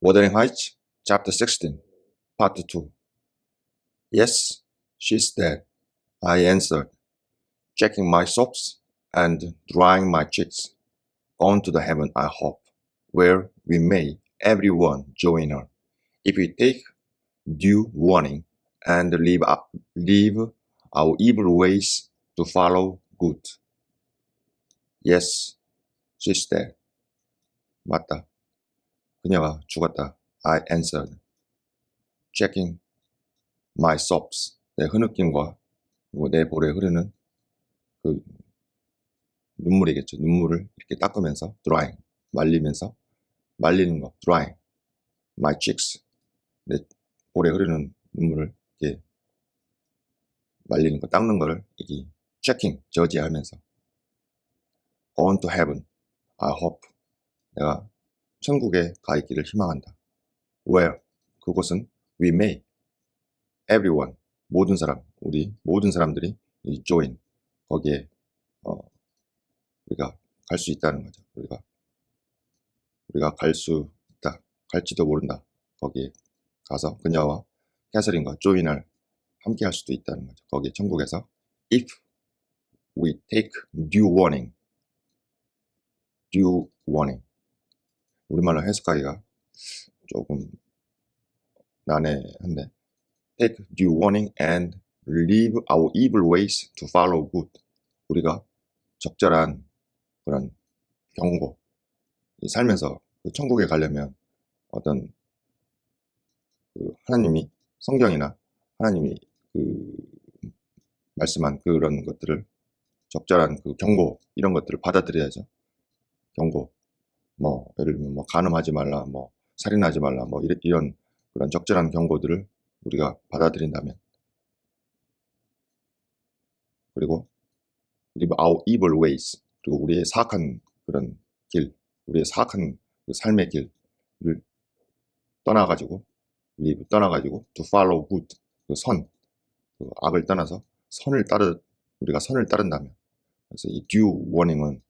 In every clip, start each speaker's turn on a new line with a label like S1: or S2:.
S1: Wuthering Heights, Chapter 16, Part 2. Yes, she's dead, I answered, checking my socks and drying my cheeks. On to the heaven, I hope, where we may everyone join her, if we take due warning and leave our evil ways to follow good. Yes, she's dead. 맞다. 그녀가 죽었다. I answered, checking my sobs. 내 흐느낌과 그리고 내 볼에 흐르는 그 눈물이겠죠. 눈물을 이렇게 닦으면서 drying, 말리면서 말리는 거 drying. My cheeks. 내 볼에 흐르는 눈물을 이렇게 말리는 거 닦는 거를 이렇게 checking, 저지하면서 on to heaven. I hope. 내가 천국에 가 있기를 희망한다. Where? 그곳은 we may. Everyone. 모든 사람. 우리 모든 사람들이 join. 거기에 우리가 갈 수 있다는 거죠. 우리가 갈 수 있다. 갈지도 모른다. 거기에 가서 그녀와 캐서린과 조인을 함께 할 수도 있다는 거죠. 거기 천국에서 if we take due warning. due warning. 우리말로 해석하기가 조금 난해한데 take due warning and leave our evil ways to follow good. 우리가 적절한 그런 경고, 살면서 그 천국에 가려면 어떤 그 하나님이 성경이나 하나님이 그 말씀한 그런 것들을 적절한 그 경고 이런 것들을 받아들여야죠. 경고, 뭐 예를 들면 뭐 간음하지 말라, 뭐 살인하지 말라, 뭐 이런 그런 적절한 경고들을 우리가 받아들인다면, 그리고 leave our evil ways, 그리고 우리의 사악한 그런 길, 우리의 사악한 그 삶의 길을 떠나가지고 to follow good, 그 선, 그 악을 떠나서 우리가 선을 따른다면, 그래서 이 due warning은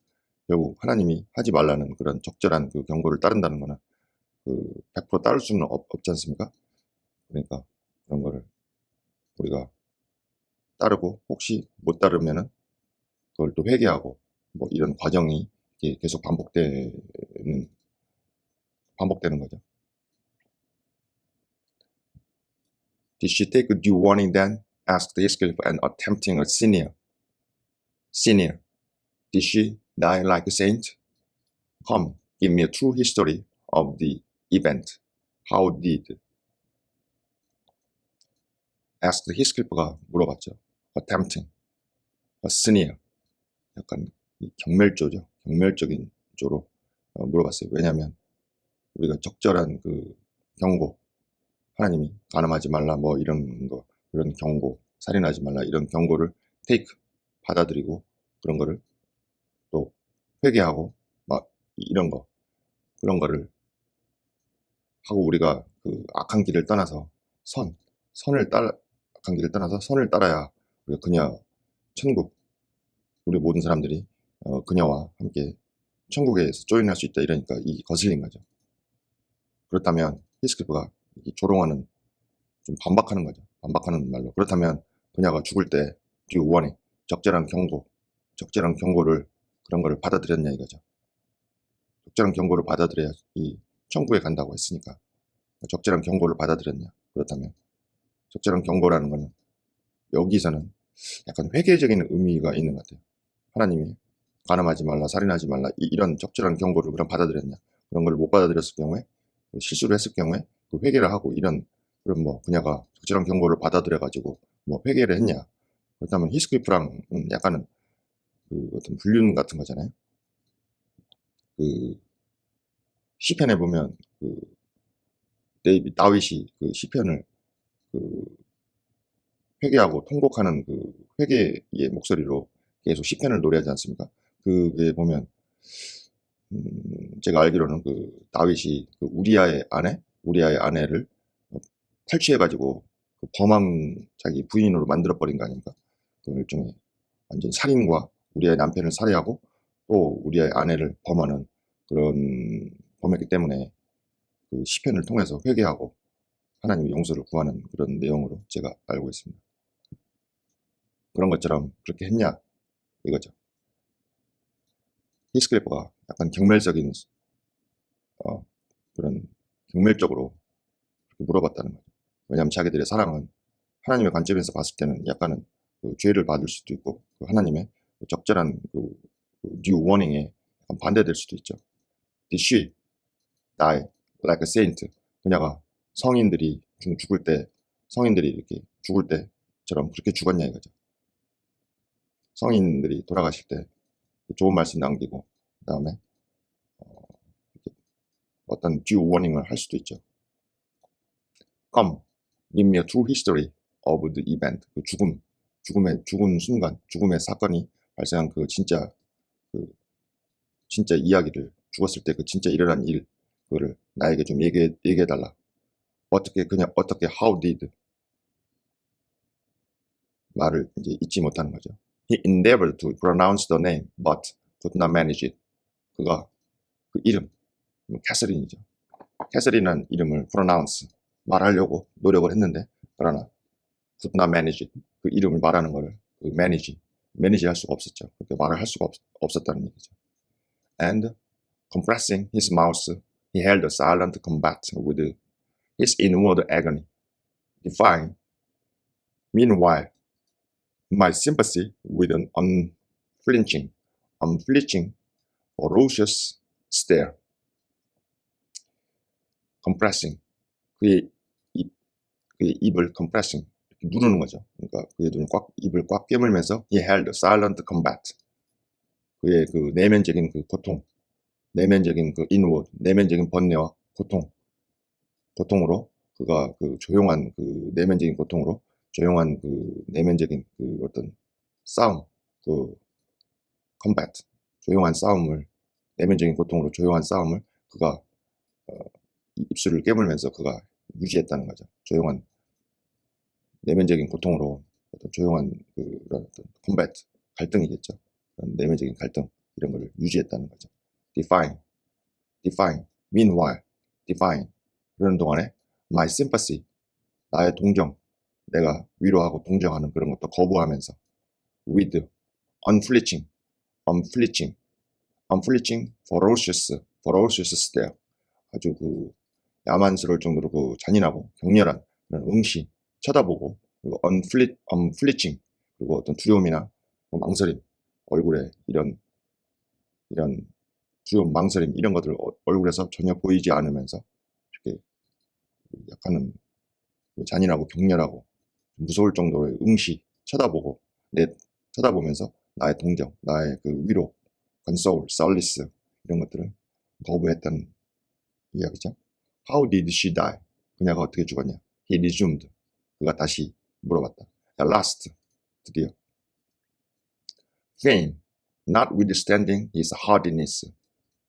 S1: 결국 하나님이 하지 말라는 그런 적절한 그 경고를 따른다는 거는 그 100% 따를 수는 없지 않습니까? 그러니까 그런 거를 우리가 따르고, 혹시 못 따르면은 그걸 또 회개하고, 뭐 이런 과정이 계속 반복되는 거죠. Did she take a due warning then? Asked Heathcliff, and attempting a sneer. Did she die like a saint? Come, give me a true history of the event. How did? asked Heathcliff가 물어봤죠. attempting, a sneer. 약간 경멸조죠. 경멸적인 조로 물어봤어요. 왜냐하면 우리가 적절한 그 경고, 하나님이 간음하지 말라, 뭐 이런 거, 그런 경고, 살인하지 말라 이런 경고를 take, 받아들이고, 그런 거를 또 회개하고 막 이런 거, 그런 거를 하고, 우리가 그 악한 길을 떠나서 악한 길을 떠나서 선을 따라야 우리가 그녀 천국, 우리 모든 사람들이 그녀와 함께 천국에서 조인할 수 있다, 이러니까 이 거슬린 거죠. 그렇다면 히스클프가 조롱하는, 좀 반박하는 거죠. 반박하는 말로. 그렇다면 그녀가 죽을 때 due warning, 적절한 경고를, 그런 거를 받아들였냐 이거죠. 적절한 경고를 받아들여야 이 천국에 간다고 했으니까 적절한 경고를 받아들였냐. 그렇다면 적절한 경고라는 거는 여기서는 약간 회계적인 의미가 있는 것 같아요. 하나님이 간음하지 말라, 살인하지 말라, 이런 적절한 경고를 그럼 받아들였냐. 그런 걸 못 받아들였을 경우에, 실수를 했을 경우에 그 회개를 하고, 그럼 뭐 그녀가 적절한 경고를 받아들여가지고 뭐 회개를 했냐. 그렇다면 히스클리프랑 약간은 그 어떤 불륜 같은 거잖아요. 그 시편에 보면 그 다윗이 그 시편을 그 회개하고 통곡하는 그 회개의 목소리로 계속 시편을 노래하지 않습니까? 그게 보면 제가 알기로는 그 다윗이 그 우리아의 아내를 탈취해가지고 그 범한 자기 부인으로 만들어버린 거 아닙니까? 그 일종의 완전 살인과 우리아의 남편을 살해하고 또 우리아의 아내를 범하는 그런 범했기 때문에 그 시편을 통해서 회개하고 하나님의 용서를 구하는 그런 내용으로 제가 알고 있습니다. 그런 것처럼 그렇게 했냐 이거죠. 히스클리프가 약간 경멸적인 그런 경멸적으로 그렇게 물어봤다는 거죠. 왜냐하면 자기들의 사랑은 하나님의 관점에서 봤을 때는 약간은 그 죄를 받을 수도 있고 그 하나님의 그 적절한 그 new warning에 약간 반대될 수도 있죠. Did she die like a saint? 그녀가 성인들이 죽을 때 성인들이 이렇게 죽을 때처럼 그렇게 죽었냐 이거죠. 성인들이 돌아가실 때 좋은 말씀 남기고 그 다음에 어떤 due warning을 할 수도 있죠. Come, give me a true history of the event. 그 죽은 순간, 죽음의 사건이 발생한 그 진짜 이야기를, 죽었을 때 그 진짜 일어난 일, 그거를 나에게 좀 얘기해달라. 어떻게, how did 말을 이제 잊지 못하는 거죠. He endeavored to pronounce the name, but could not manage it. 그가 그 이름, 캐서린이죠. 캐서린이라는 이름을 pronounce, 말하려고 노력을 했는데, 그러나 could not manage it. 그 이름을 말하는 거를 manage 할 수가 없었죠. 그렇게 말을 할 수가 없었다는 얘기죠. And compressing his mouth, he held a silent combat with his inward agony, defying, meanwhile, my sympathy with an unflinching, ferocious stare. compressing, 그의 입을 compressing, 누르는 거죠. 그러니까 그의 눈을 입을 꽉 깨물면서 he held a silent combat. 그의 그 내면적인 그 고통, 내면적인 그 inward, 내면적인 번뇌와 고통으로 그가 그 조용한 그 내면적인 고통으로 조용한 그 내면적인 그 어떤 싸움, 그 combat, 조용한 싸움을 내면적인 고통으로 조용한 싸움을 그가 입술을 깨물면서 그가 유지했다는 거죠. 조용한 내면적인 고통으로 어떤 조용한 그런 어떤 combat, 갈등이겠죠. 그런 내면적인 갈등 이런 걸 유지했다는 거죠. define, meanwhile, define. 그러는 동안에 my sympathy, 나의 동정, 내가 위로하고 동정하는 그런 것도 거부하면서 with unflinching, ferocious stare. 아주 그 야만스러울 정도로 그 잔인하고 격렬한 그런 응시, 쳐다보고, 그리고 unflinching, 그리고 어떤 두려움이나 망설임, 얼굴에 이런 두려움, 망설임 이런 것들 얼굴에서 전혀 보이지 않으면서 이렇게 약간은 잔인하고 격렬하고 무서울 정도의 응시, 쳐다보면서 나의 동정, 나의 그 위로, console, solace 이런 것들을 거부했다는 이야기죠. How did she die? 그녀가 어떻게 죽었냐? He resumed. 그가 다시 물어봤다. At last, 드디어. Vain, notwithstanding his hardiness,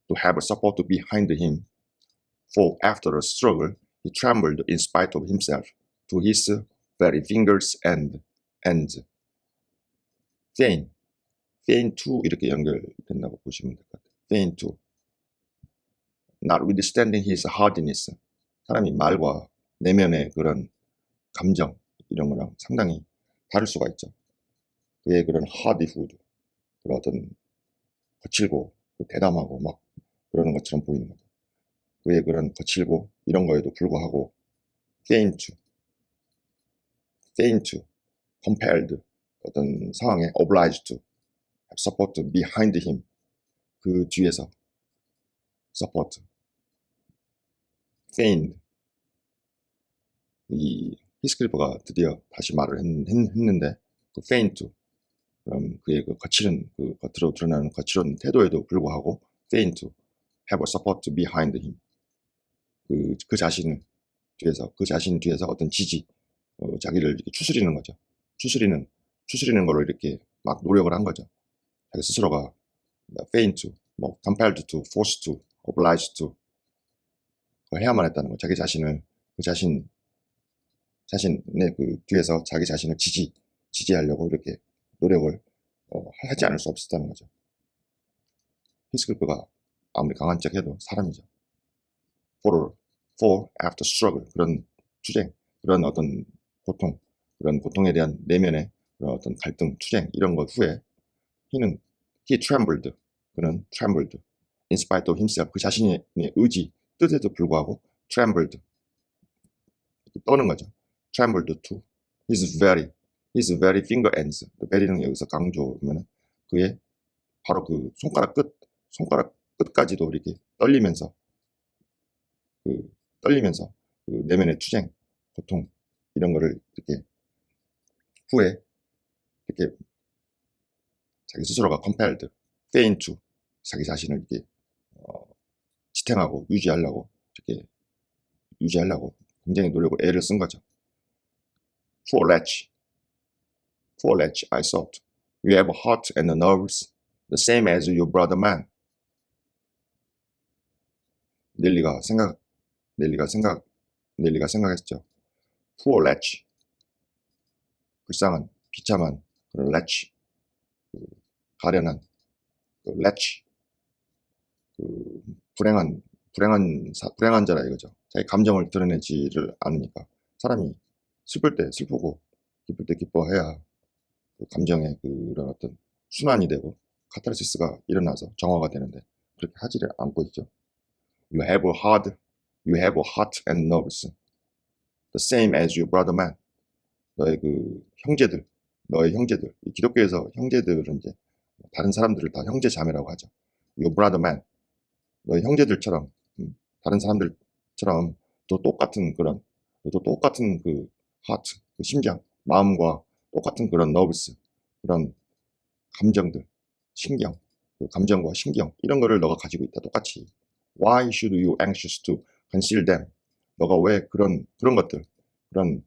S1: to have support behind him, for after a struggle, he trembled in spite of himself to his very fingers' ends. Vain to 이렇게 연결된다고 보시면 될 것 같아요. Vain to, notwithstanding his hardiness. 사람이 말과 내면의 그런 감정 이런 거랑 상당히 다를 수가 있죠. 그의 그런 hardihood, 그런 어떤 거칠고 대담하고 막 그러는 것처럼 보이는 거죠. 그의 그런 거칠고 이런 거에도 불구하고 faint, compelled, 어떤 상황에 obliged to have support behind him, 그 뒤에서 support, feigned. 이 히스클리프가 드디어 다시 말을 했는데 그 feint, 그럼 그의 그 거칠은 그 겉으로 드러나는 거칠은 태도에도 불구하고 feint, have a support behind him, 그 자신 뒤에서 어떤 지지, 자기를 이렇게 추스리는 거죠. 추스리는 걸로 이렇게 막 노력을 한 거죠. 자기 스스로가 feint, compelled to, forced to, obliged to 해야만 했다는 거. 자기 자신을 자신의 그 뒤에서 자기 자신을 지지하려고 이렇게 노력을 하지 않을 수 없었다는 거죠. 히스클리프가 아무리 강한 척해도 사람이죠. for after struggle. 그런 투쟁, 그런 어떤 고통, 그런 고통에 대한 내면의 그런 어떤 갈등, 투쟁 이런 것 후에 he trembled. 그는 trembled. In spite of himself. 그 자신의 의지, 뜻에도 불구하고 trembled. 떠는 거죠. trembled to his very finger ends. very는 여기서 강조면 그의 바로 그 손가락 끝까지도 이렇게 떨리면서 그 내면의 투쟁, 고통 이런 거를 이렇게 후에 이렇게 자기 스스로가 compelled, fain to 자기 자신을 이렇게 지탱하고 유지하려고 굉장히 노력을 애를 쓴 거죠. Poor wretch, I thought. You have a heart and nerves, the same as your brother man. 넬리가 생각했죠. Poor wretch. 불쌍한, 비참한 그런 wretch. 가련한 wretch. 불행한 자라 이거죠. 자기 감정을 드러내지를 않으니까. 사람이 슬플 때 슬프고 기쁠 때 기뻐해야 그 감정의 그런 어떤 순환이 되고 카타르시스가 일어나서 정화가 되는데 그렇게 하지를 않고 있죠. You have a heart and nerves, the same as your brother man. 너의 형제들, 이 기독교에서 형제들은 이제 다른 사람들을 다 형제 자매라고 하죠. Your brother man, 너의 형제들처럼 다른 사람들처럼 또 똑같은 그 heart, 그 심장, 마음과 똑같은 그런 nerves, 그런 감정들, 신경, 그 감정과 신경 이런 거를 너가 가지고 있다. 똑같이. Why should you anxious to conceal them? 너가 왜 그런 것들, 그런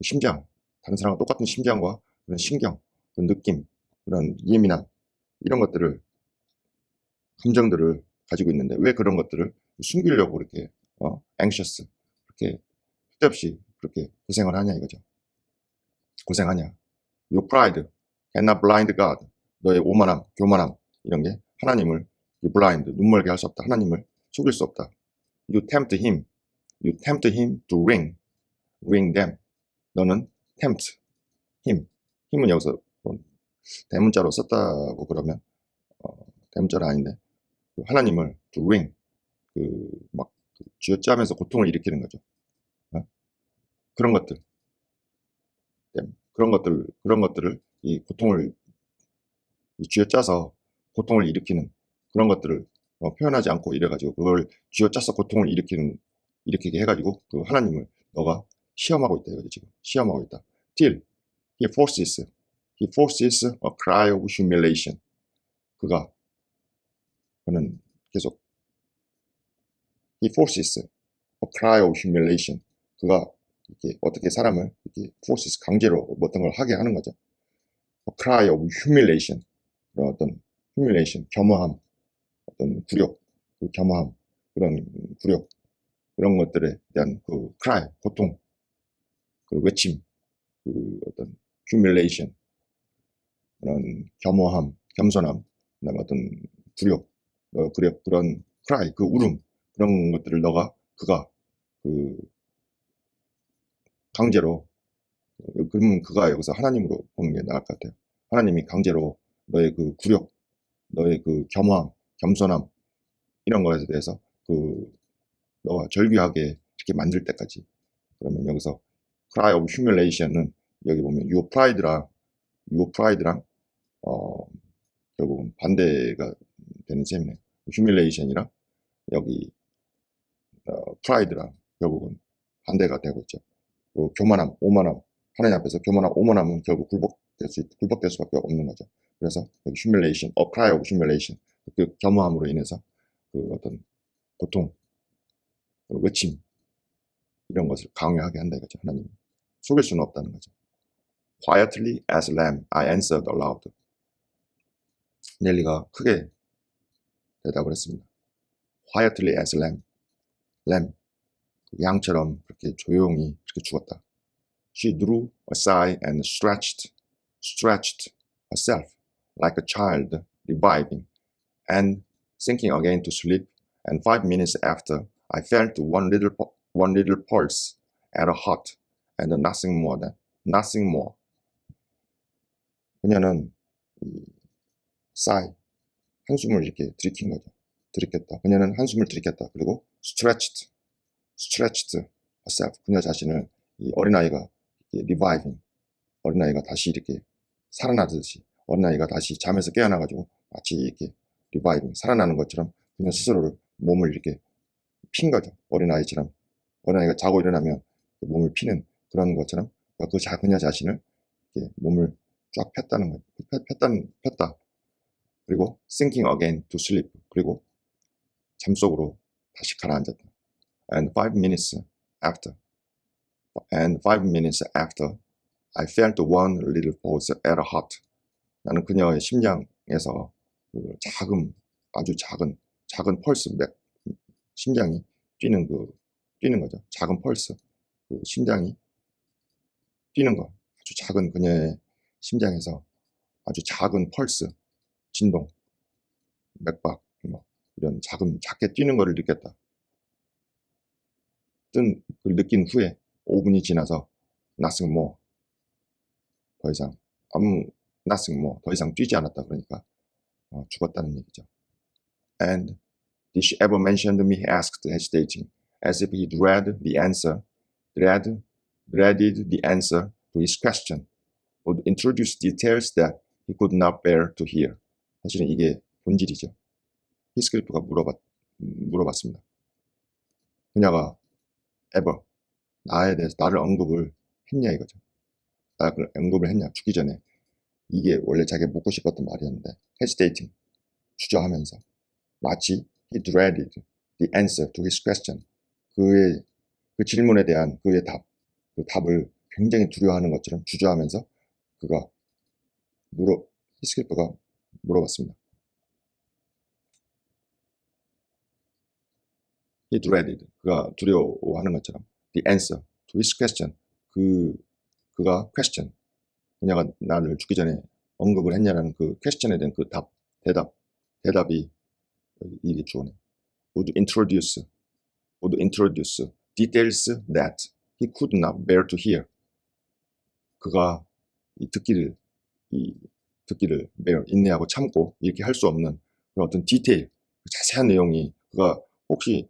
S1: 심장, 다른 사람과 똑같은 심장과 그런 신경, 그런 느낌, 그런 예민함 이런 것들을 감정들을 가지고 있는데 왜 그런 것들을 숨기려고 그렇게 anxious 그렇게 쓸데없이 그렇게 고생을 하냐 이거죠. 고생하냐. Your pride cannot blind God. 너의 오만함, 교만함 이런 게 하나님을 blind, 눈멀게 할 수 없다. 하나님을 속일 수 없다. You tempt him to wring them. 너는 tempt him. 힘은 여기서 대문자로 썼다고 그러면 대문자는 아닌데 하나님을 to wring 막 쥐어짜면서 고통을 일으키는 거죠. 그런 것들을 이 고통을 쥐어짜서 고통을 일으키는 그런 것들을 표현하지 않고 이래가지고 그걸 쥐어짜서 고통을 일으키게 해가지고 그 하나님을 너가 시험하고 있다 이거죠. 지금 시험하고 있다. Till he forces a cry of humiliation. 그는 계속 he forces a cry of humiliation. 그가 이렇게 어떻게 사람을 이렇게 forces 강제로 어떤 걸 하게 하는 거죠. A cry of humiliation. 그런 어떤 humiliation, 겸허함, 어떤 굴욕, 그 겸허함, 그런 굴욕, 그런 것들에 대한 그 cry, 고통, 그 외침, 그 어떤 humiliation, 그런 겸허함, 겸손함, 그다음에 어떤 굴욕, 그런 cry, 그 울음, 그런 것들을 그가 그 강제로 그러면 그가 여기서 하나님으로 보는 게 나을 것 같아요. 하나님이 강제로 너의 그 굴욕, 너의 그 겸허함, 겸손함 이런 거에 대해서 너가 절규하게 이렇게 만들 때까지. 그러면 여기서 cry of humiliation은 여기 보면 your pride랑 결국은 반대가 되는 셈이네요. humiliation이랑 여기 pride랑 결국은 반대가 되고 있죠. 교만함, 오만함, 하나님 앞에서 교만함, 오만함은 결국 굴복될 수밖에 없는 거죠. 그래서 여기 humiliation, a cry of humiliation, 그 겸허함으로 인해서 그 어떤 고통, 외침 이런 것을 강요하게 한다 이거죠. 하나님 속일 수는 없다는 거죠. Quietly as lamb, I answered aloud. 넬리가 크게 대답을 했습니다. Quietly as lamb, 양처럼 그렇게 조용히 그렇게 죽었다. She drew a sigh and stretched herself like a child reviving and sinking again to sleep. And 5 minutes after, I felt one little one little pulse at a heart and nothing more than nothing more. 그녀는 sigh, 한숨을 이렇게 들이킨 거죠. 들이켰다. 그녀는 한숨을 들이켰다. 그리고 stretched herself. 그녀 자신을 이 어린아이가 reviving, 어린아이가 다시 이렇게 살아나듯이, 어린아이가 다시 잠에서 깨어나가지고 마치 이렇게 reviving, 살아나는 것처럼 그녀 스스로를 몸을 이렇게 핀 거죠. 어린아이처럼. 어린아이가 자고 일어나면 몸을 피는 그런 것처럼 그녀 자신을 이렇게 몸을 쫙 폈다는 거죠. 폈다. 그리고 sinking again to sleep. 그리고 잠속으로 다시 가라앉았다. And 5 minutes after, I felt one little pulse at her heart. 나는 그녀의 심장에서 그 아주 작은 펄스, 심장이 뛰는 거죠. 작은 펄스, 그 심장이 뛰는 거. 아주 작은 그녀의 심장에서 아주 작은 펄스, 진동, 맥박, 이런 작게 뛰는 거를 느꼈다. 그걸 느낀 후에 5분이 지나서 nothing more, 더 이상 nothing more, 더 이상 뛰지 않았다. 그러니까 죽었다는 얘기죠. And did she ever mention me? He asked, hesitating, as if he dreaded the answer to his question, would introduce details that he could not bear to hear. 사실은 이게 본질이죠. 히스클리프가 물어봤습니다. 그녀가 ever 나에 대해서 나를 언급을 했냐 이거죠. 나를 언급을 했냐, 죽기 전에. 이게 원래 자기가 묻고 싶었던 말이었는데, hesitating, 주저하면서, 마치 he dreaded the answer to his question, 그 질문에 대한 그의 그 답을 굉장히 두려워하는 것처럼 주저하면서 히스클리프가 물어봤습니다. He dreaded, 그가 두려워하는 것처럼, the answer to his question, 그가 question, 그녀가 나를 죽기 전에 언급을 했냐라는 그 question에 대한 그 대답이 이게 주어네. would introduce details that he could not bear to hear. 그가 듣기를 bear, 인내하고 참고 이렇게 할 수 없는 그런 어떤 디테일, 자세한 내용이, 그가 혹시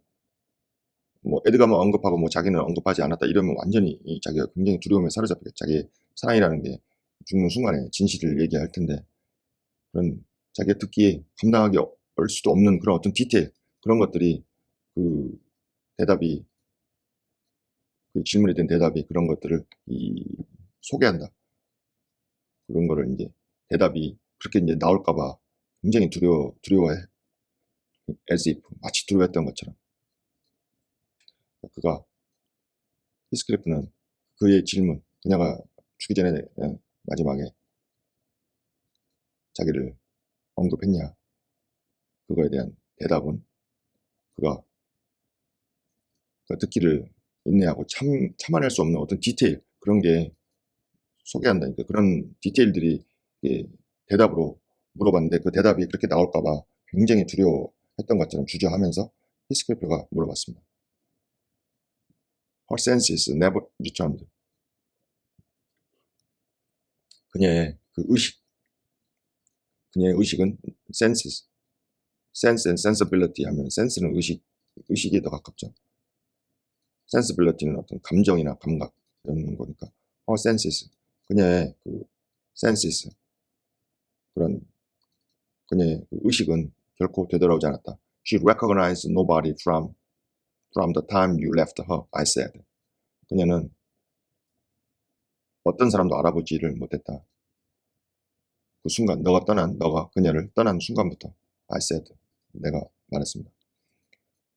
S1: 에드가만 언급하고 자기는 언급하지 않았다 이러면 완전히 자기가 굉장히 두려움에 사로잡히겠죠. 자기의 사랑이라는 게 죽는 순간에 진실을 얘기할 텐데, 그런 자기가 듣기에 감당하기 어려울 수도 없는 그런 어떤 디테일, 그런 것들이 그 질문에 대한 대답이 그런 것들을 소개한다. 그런 거를 이제 대답이 그렇게 이제 나올까봐 굉장히 두려워해. as if, 마치 두려워했던 것처럼. 히스클리프는 그의 질문, 그녀가 죽기 전에 마지막에 자기를 언급했냐, 그거에 대한 대답은 그가 듣기를 인내하고 참아낼 수 없는 어떤 디테일, 그런 게 소개한다니까. 그런 디테일들이 대답으로 물어봤는데 그 대답이 그렇게 나올까봐 굉장히 두려워했던 것처럼 주저하면서 히스클리프가 물어봤습니다. Her senses never returned. 그녀의 의식은 sense and sensibility 하면 sense는 의식에 더 가깝죠. sensibility는 어떤 감정이나 감각 이런 거니까. Her senses, 그녀의 senses, 그녀의 의식은 결코 되돌아오지 않았다. She recognized nobody from the time you left her, I said. 그녀는 어떤 사람도 알아보지를 못했다. 그 순간, 너가 그녀를 떠난 순간부터, I said, 내가 말했습니다.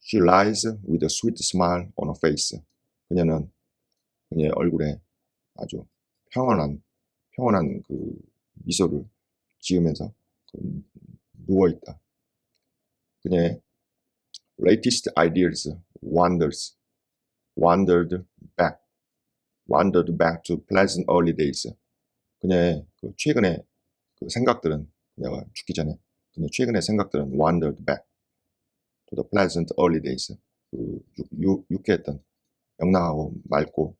S1: She lies with a sweet smile on her face. 그녀는 그녀의 얼굴에 아주 평온한 그 미소를 지으면서 누워있다. 그녀의 latest ideas wandered back to pleasant early days. 그녀의 최근의 생각들은, 그녀가 죽기 전에 최근의 생각들은 wandered back to the pleasant early days, 유쾌했던 명랑하고 맑고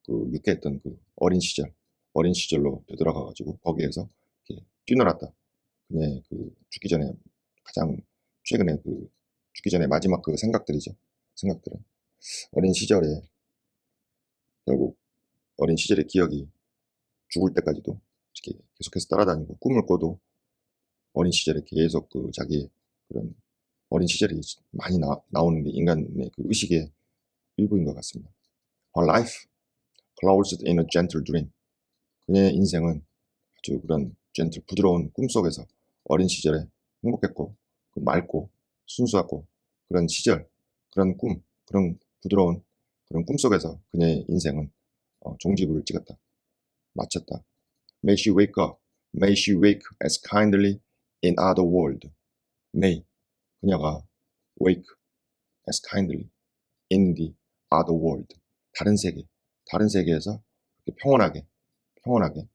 S1: 그 유쾌했던 그 어린 시절로 되돌아가가지고 거기에서 이렇게 뛰놀았다. 그녀의 그 죽기 전에 가장 최근에 그 죽기 전에 마지막 그 생각들이죠. 생각들은 어린 시절에 결국 어린 시절의 기억이 죽을 때까지도 이렇게 계속해서 따라다니고 꿈을 꿔도 어린 시절에 계속 그 자기의 그런 어린 시절이 많이 나오는 게 인간의 그 의식의 일부인 것 같습니다. Her life closed in a gentle dream. 그녀의 인생은 아주 그런 gentle, 부드러운 꿈 속에서 어린 시절에 행복했고 맑고 순수하고 그런 시절, 그런 꿈, 그런 부드러운 그런 꿈 속에서 그녀의 인생은 종지부를 찍었다. 마쳤다. May she wake up. May she wake as kindly in other world. May 그녀가 wake as kindly in the other world. 다른 세계에서 이렇게 평온하게,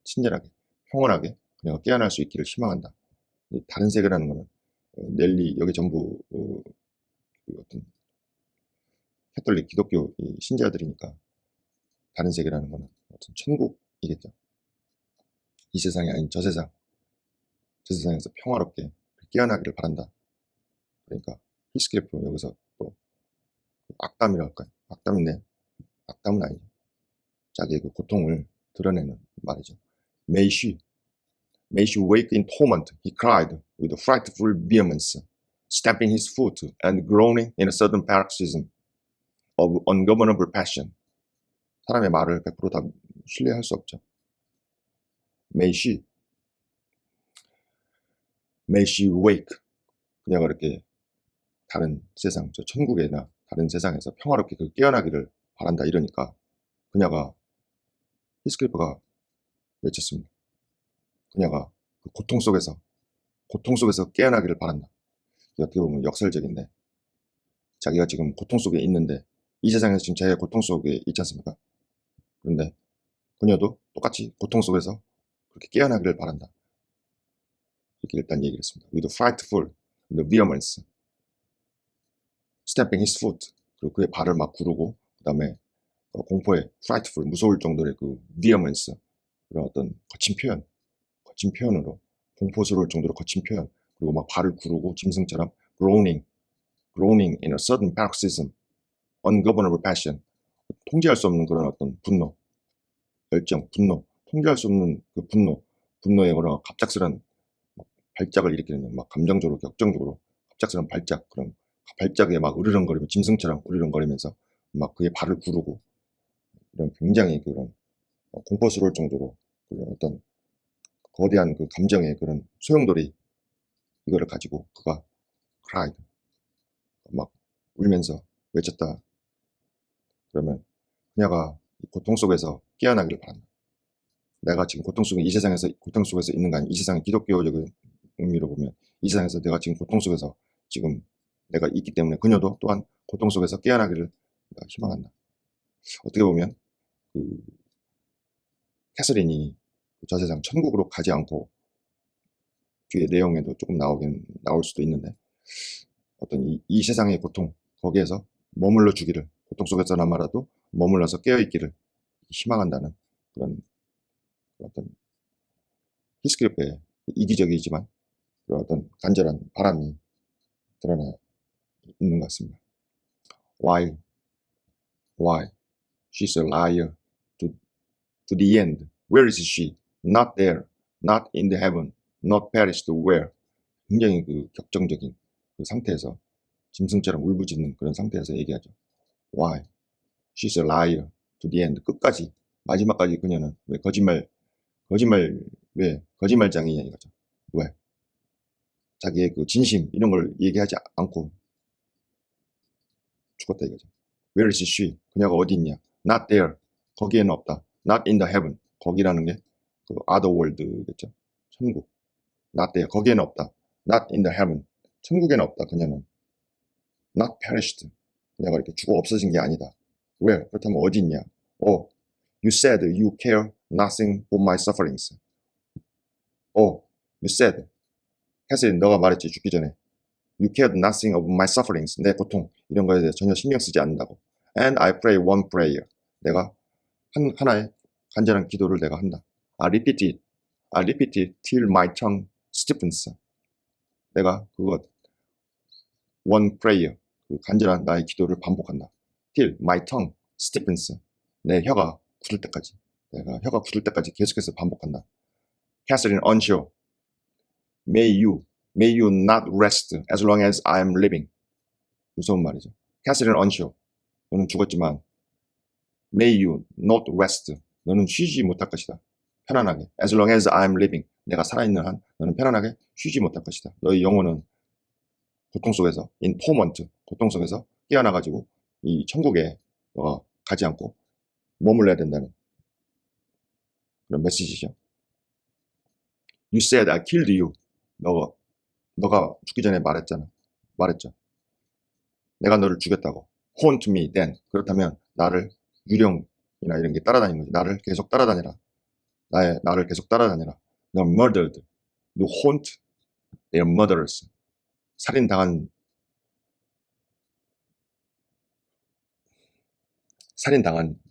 S1: 친절하게, 평온하게 그녀가 깨어날 수 있기를 희망한다. 다른 세계라는 거는 넬리 여기 전부 그 어떤 캐톨릭 기독교 신자들이니까 다른 세계라는 거는 어떤 천국이겠죠. 이 세상이 아닌 저 세상에서 평화롭게 깨어나기를 바란다. 그러니까 히스클리프 여기서 또 악담이랄까요? 악담인데 악담은 아니죠. 자기의 그 고통을 드러내는 말이죠. May she wake in torment, he cried with a frightful vehemence, stamping his foot and groaning in a sudden paroxysm of ungovernable passion. 사람의 말을 100% 다 신뢰할 수 없죠. May she wake. 그녀가 이렇게 다른 세상, 저 천국이나 다른 세상에서 평화롭게 그 깨어나기를 바란다 이러니까 그녀가 히스클리프가 외쳤습니다. 그녀가 그 고통 속에서 깨어나기를 바란다. 어떻게 보면 역설적인데 자기가 지금 고통 속에 있는데 이 세상에서 지금 자기가 고통 속에 있지 않습니까? 그런데 그녀도 똑같이 고통 속에서 그렇게 깨어나기를 바란다. 이렇게 일단 얘기를 했습니다. With frightful vehemence, stamping his foot. 그리고 그의 발을 막 구르고 그 다음에 공포에 frightful, 무서울 정도의 그 vehemence, 그런 어떤 거친 표현으로 공포스러울 정도로 거친 표현, 그리고 막 발을 구르고 짐승처럼 groaning in a sudden paroxysm, ungovernable passion, 통제할 수 없는 그런 어떤 분노, 열정, 분노, 통제할 수 없는 그 분노의 그런 갑작스런 발작을 일으키는 막 감정적으로 격정적으로 갑작스런 발작, 그런 발작에 막 으르렁거리며 짐승처럼 으르렁거리면서 막 그의 발을 구르고 이런 굉장히 그런 공포스러울 정도로 그런 어떤 거대한 그 감정의 그런 소용돌이 이거를 가지고 그가 cried 막 울면서 외쳤다. 그러면 그녀가 고통 속에서 깨어나기를 바란다. 내가 지금 이 세상에서 고통 속에서 있는 거 아니, 이 세상의 기독교적인 의미로 보면 이 세상에서 내가 지금 고통 속에서 지금 내가 있기 때문에 그녀도 또한 고통 속에서 깨어나기를 희망한다. 어떻게 보면 그 캐서린이 저 세상 천국으로 가지 않고 뒤에 내용에도 조금 나올 수도 있는데 어떤 이 세상의 고통 거기에서 머물러 주기를 고통 속에서나마라도 머물러서 깨어있기를 희망한다는 그런 어떤 히스클리프의 이기적이지만 그런 어떤 간절한 바람이 드러나 있는 것 같습니다. Why she's a liar to the end. Where is she? Not there, not in the heaven, not perished where. 굉장히 그 격정적인 그 상태에서 짐승처럼 울부짖는 그런 상태에서 얘기하죠. Why she's a liar to the end. 끝까지 마지막까지 그녀는 왜 왜 거짓말장이냐 이거죠. 왜 자기의 그 진심 이런 걸 얘기하지 않고 죽었다 이거죠. Where is she? 그녀가 어디 있냐? Not there. 거기에는 없다. Not in the heaven. 거기라는 게 그 other world겠죠. 천국. Not there. 거기에는 없다. Not in the heaven. 천국에는 없다. 그녀는 not perished. 그녀가 이렇게 죽어 없어진 게 아니다. Where? 그렇다면 어디 있냐? Oh, you said you care nothing for my sufferings. Oh, you said. 캐서린, 너가 말했지 죽기 전에. You cared nothing of my sufferings. 내 고통 이런 거에 대해 전혀 신경 쓰지 않는다고. And I pray one prayer. 내가 하나의 간절한 기도를 내가 한다. I repeat it. I repeat it till my tongue stiffens. 내가 그것 one prayer, 그 간절한 나의 기도를 반복한다. Till my tongue stiffens. 내 혀가 굳을 때까지. 내가 혀가 굳을 때까지 계속해서 반복한다. Catherine Onshaw. May you not rest as long as I am living. 무서운 말이죠. Catherine Onshaw. 너는 죽었지만 May you not rest. 너는 쉬지 못할 것이다. 편안하게. As long as I am living. 내가 살아있는 한 너는 편안하게 쉬지 못할 것이다. 너의 영혼은 고통 속에서 in torment, 고통 속에서 깨어나가지고 이 천국에 너가 가지 않고 머물러야 된다는 그런 메시지죠. You said I killed you. 너가 죽기 전에 말했죠. 내가 너를 죽였다고. Haunt me then. 그렇다면 나를 유령이나 이런 게 따라다니는 거지. 나를 계속 따라다니라. 나를 계속 따라다니라. No murdered. You haunt their murderers. 살인당한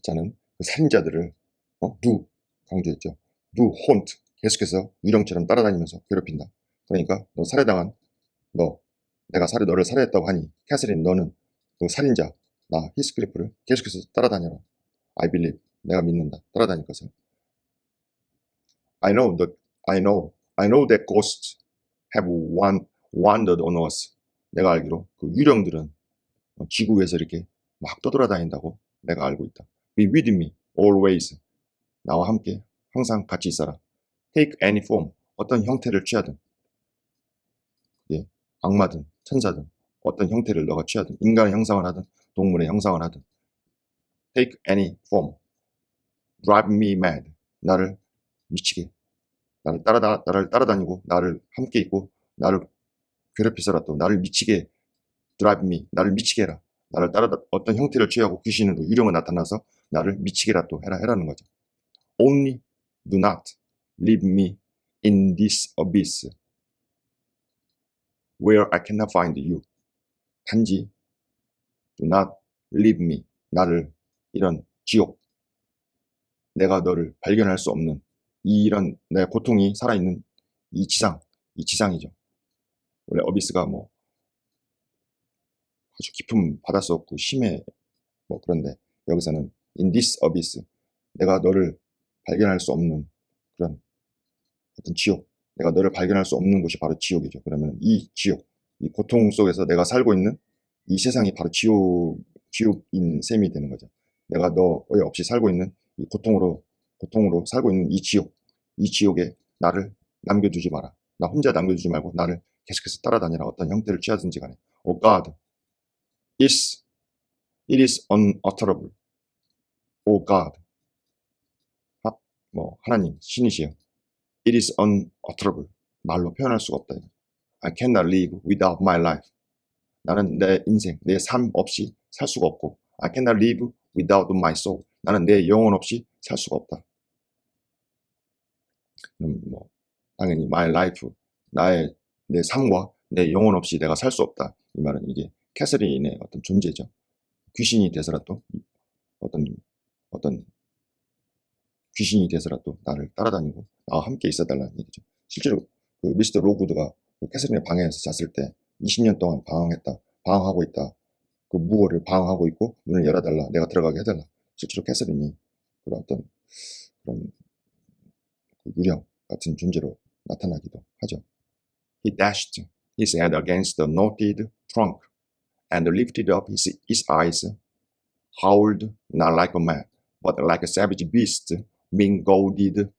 S1: 자는 그 살인자들을 do 강조했죠. Do haunt. 계속해서 유령처럼 따라다니면서 괴롭힌다. 그러니까 너 살해당한 내가 너를 살해했다고 하니 캐서린 너는 그 살인자 나 히스클리프를 계속해서 따라다녀라. I believe. 내가 믿는다. 따라다닐 것을. I know that ghosts have wandered on us. 내가 알기로 그 유령들은 지구 위에서 이렇게 막 떠돌아다닌다고 내가 알고 있다. Be with me always. 나와 함께 항상 같이 있어라. Take any form. 어떤 형태를 취하든. 예, 악마든 천사든 어떤 형태를 너가 취하든 인간의 형상을 하든 동물의 형상을 하든 Take any form. Drive me mad. 나를 미치게. 나를 따라다니고 나를 함께 있고 나를 괴롭히서라도 나를 미치게 drive me. 나를 미치게 해라. 나를 어떤 형태를 취하고 귀신으로 유령을 나타나서 나를 미치게라도 해라는 거죠. Only do not leave me in this abyss where I cannot find you. 단지 do not leave me. 나를 이런 지옥. 내가 너를 발견할 수 없는 이런 내 고통이 살아있는 이 지상이죠. 원래 어비스가 뭐 아주 깊은 바닷속 없고 심해 뭐 그런데 여기서는 in this abyss 내가 너를 발견할 수 없는 그런 어떤 지옥. 내가 너를 발견할 수 없는 곳이 바로 지옥이죠. 그러면 이 지옥, 이 고통 속에서 내가 살고 있는 이 세상이 바로 지옥인 셈이 되는 거죠. 내가 너의 없이 살고 있는 이 고통으로 살고 있는 이 지옥에 나를 남겨두지 마라. 나 혼자 남겨두지 말고 나를 계속해서 따라다니라. 어떤 형태를 취하든지 간에. Oh God, it is unutterable. Oh God, 하나님, 신이시여. It is unutterable. 말로 표현할 수가 없다. I cannot live without my life. 나는 내 인생, 내 삶 없이 살 수가 없고 I cannot live without my soul. 나는 내 영혼 없이 살 수가 없다. 당연히 my life, 내 삶과 내 영혼 없이 내가 살 수 없다. 이 말은 이게 캐서린의 어떤 존재죠. 귀신이 돼서라도 어떤 귀신이 돼서라도 나를 따라다니고 나와 함께 있어달라는 얘기죠. 실제로 그 미스터 로그드가 그 캐서린의 방에서 잤을 때 20년 동안 방황하고 있다. 그 무어를 방황하고 있고 문을 열어달라. 내가 들어가게 해달라. 실제로 캐서린이 그런 그 유령 같은 존재로 나타나기도 하죠. He dashed his head against the knotted trunk and lifted up his eyes, howled not like a man, but like a savage beast being goaded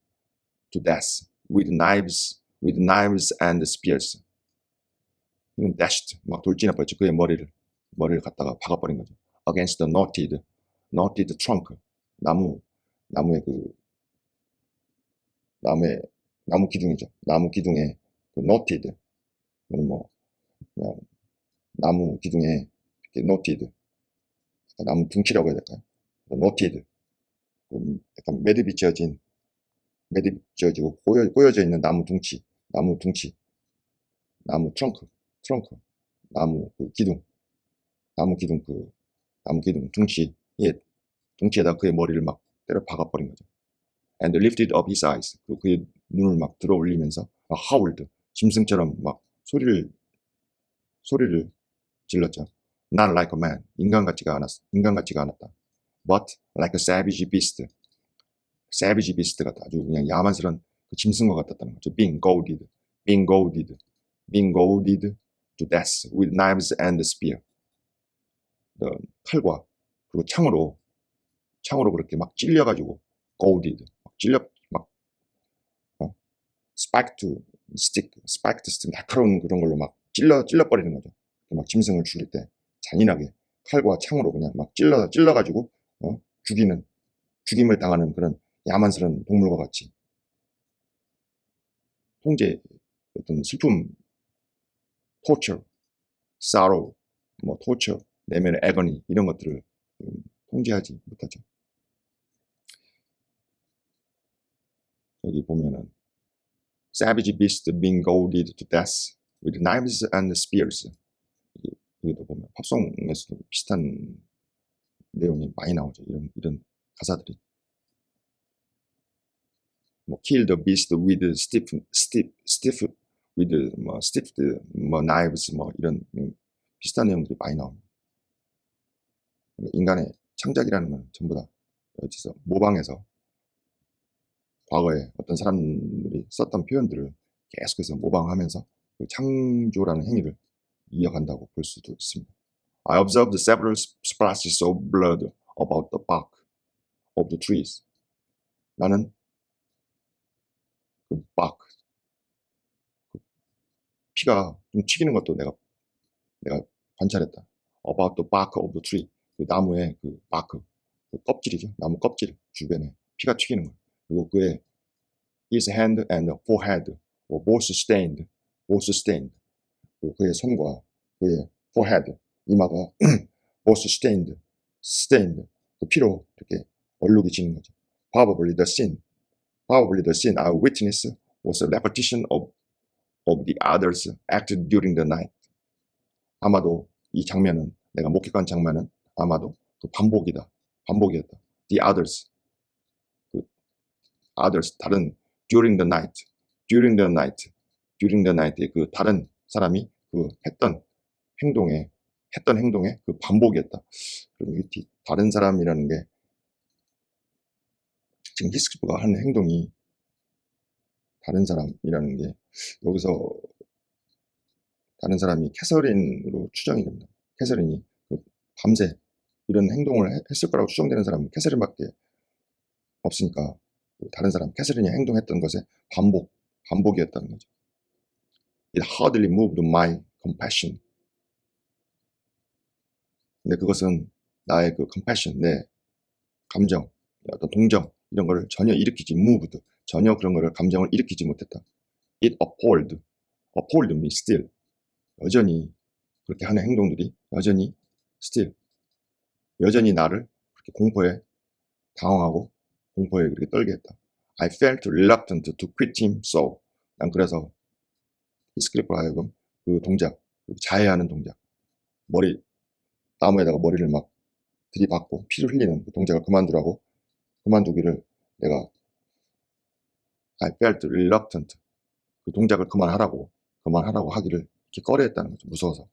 S1: to death with knives and spears. 이는 dashed, 막 돌진해 버렸죠. 그의 머리를 갖다가 박아버린 거죠. Against the knotted trunk, 나무의 나무 기둥이죠. 나무 기둥에 그 knotted, 그냥 나무 기둥에 이렇게 knotted, 나무 둥치라고 해야 될까요? knotted, 약간 매듭이 지어지고 꼬여져 있는 나무 둥치, 나무 트렁크, 나무 기둥 나무 기둥 둥치에다 그의 머리를 막 때려 박아버린 거죠. And lifted up his eyes. 그리고 그의 눈을 막 들어 올리면서 howled. 짐승처럼 막 소리를 질렀죠. Not like a man. 인간 같지가 않았다. But like a savage beast. savage beast 같다. 아주 그냥 야만스러운 그 짐승과 같았다는 거죠. Being goaded to death with knives and spear. 칼과 그리고 창으로 그렇게 막 찔려가지고 goaded 막 spiked stick 날카로운 그런 걸로 막 찔러버리는 거죠. 막 짐승을 죽일 때 잔인하게 칼과 창으로 그냥 막 찔러가지고 죽임을 당하는 그런 야만스러운 동물과 같이 어떤 슬픔, torture, sorrow, torture, 내면의 agony 이런 것들을 통제하지 못하죠. 여기 보면은 savage beast being goaded to death with knives and spears. 여기도 보면 팝송에서도 비슷한 내용이 많이 나오죠. 이런 가사들이. kill the beast with stiff knives 이런 비슷한 내용들이 많이 나옵니다. 인간의 창작이라는 건 전부 다 어디서 모방해서 과거에 어떤 사람들이 썼던 표현들을 계속해서 모방하면서 그 창조라는 행위를 이어간다고 볼 수도 있습니다. I observed several splashes of blood about the bark of the trees. 나는 그 bark, 피가 좀 튀기는 것도 내가 관찰했다. About the bark of the tree. 그 나무의 그 bark, 그 껍질이죠. 나무 껍질 주변에 피가 튀기는 거. 그리고 그의 his hand and forehead were both stained. 그리고 그의 손과 그의 forehead, 이마가 both stained. 그 피로 이렇게 얼룩이 지는 거죠. Probably the scene I witnessed was a repetition of the others acted during the night. 아마도 이 장면은 내가 목격한 장면은 아마도 그 반복이었다. The others, 그 others 다른 during the night의 그 다른 사람이 그 했던 행동의 그 반복이었다. 그럼 이 다른 사람이라는 게 지금 히스키프가 하는 행동이 다른 사람이라는 게 여기서 다른 사람이 캐서린으로 추정이 됩니다. 캐서린이 그 밤새 이런 행동을 했을 거라고 추정되는 사람은 캐서린밖에 없으니까 다른 사람 캐서린이 행동했던 것의 반복이었다는 거죠. It hardly moved my compassion. 근데 그것은 나의 그 compassion, 내 감정, 어떤 동정 이런 거를 전혀 전혀 그런 거를 감정을 일으키지 못했다. It appalled me still. 여전히 그렇게 하는 행동들이 여전히 나를 그렇게 공포에 당황하고 공포에 그렇게 떨게 했다. I felt reluctant to quit him so. 난 그래서 히스클리프로 하여금 그 동작, 자해하는 동작, 나무에다가 머리를 막 들이받고 피를 흘리는 그 동작을 그만두기를 내가 I felt reluctant, 그 동작을 그만하라고 하기를 이렇게 꺼려했다는 거죠. 무서워서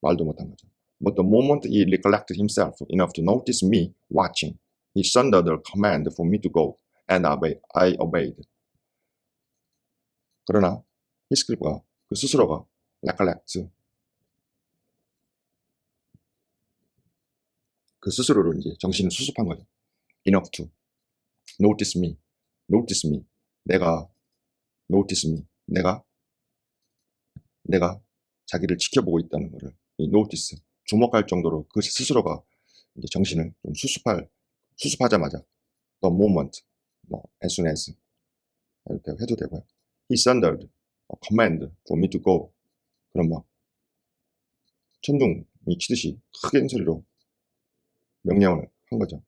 S1: 말도 못한 거죠. But the moment he recollected himself enough to notice me watching, he thundered a command for me to go, and I obeyed. 그러나 히스클리프가 그 스스로가 recollect, 그 스스로를 이제 정신을 수습한 거죠. Enough to notice me, 내가 자기를 지켜보고 있다는 것을 이 notice, 주목할 정도로 그 스스로가 이제 정신을 좀 수습하자마자 the moment, as soon as 이렇게 해도 되고요. He thundered a command for me to go. 그럼 막 천둥이 치듯이 크게 소리로 명령을 한 거죠.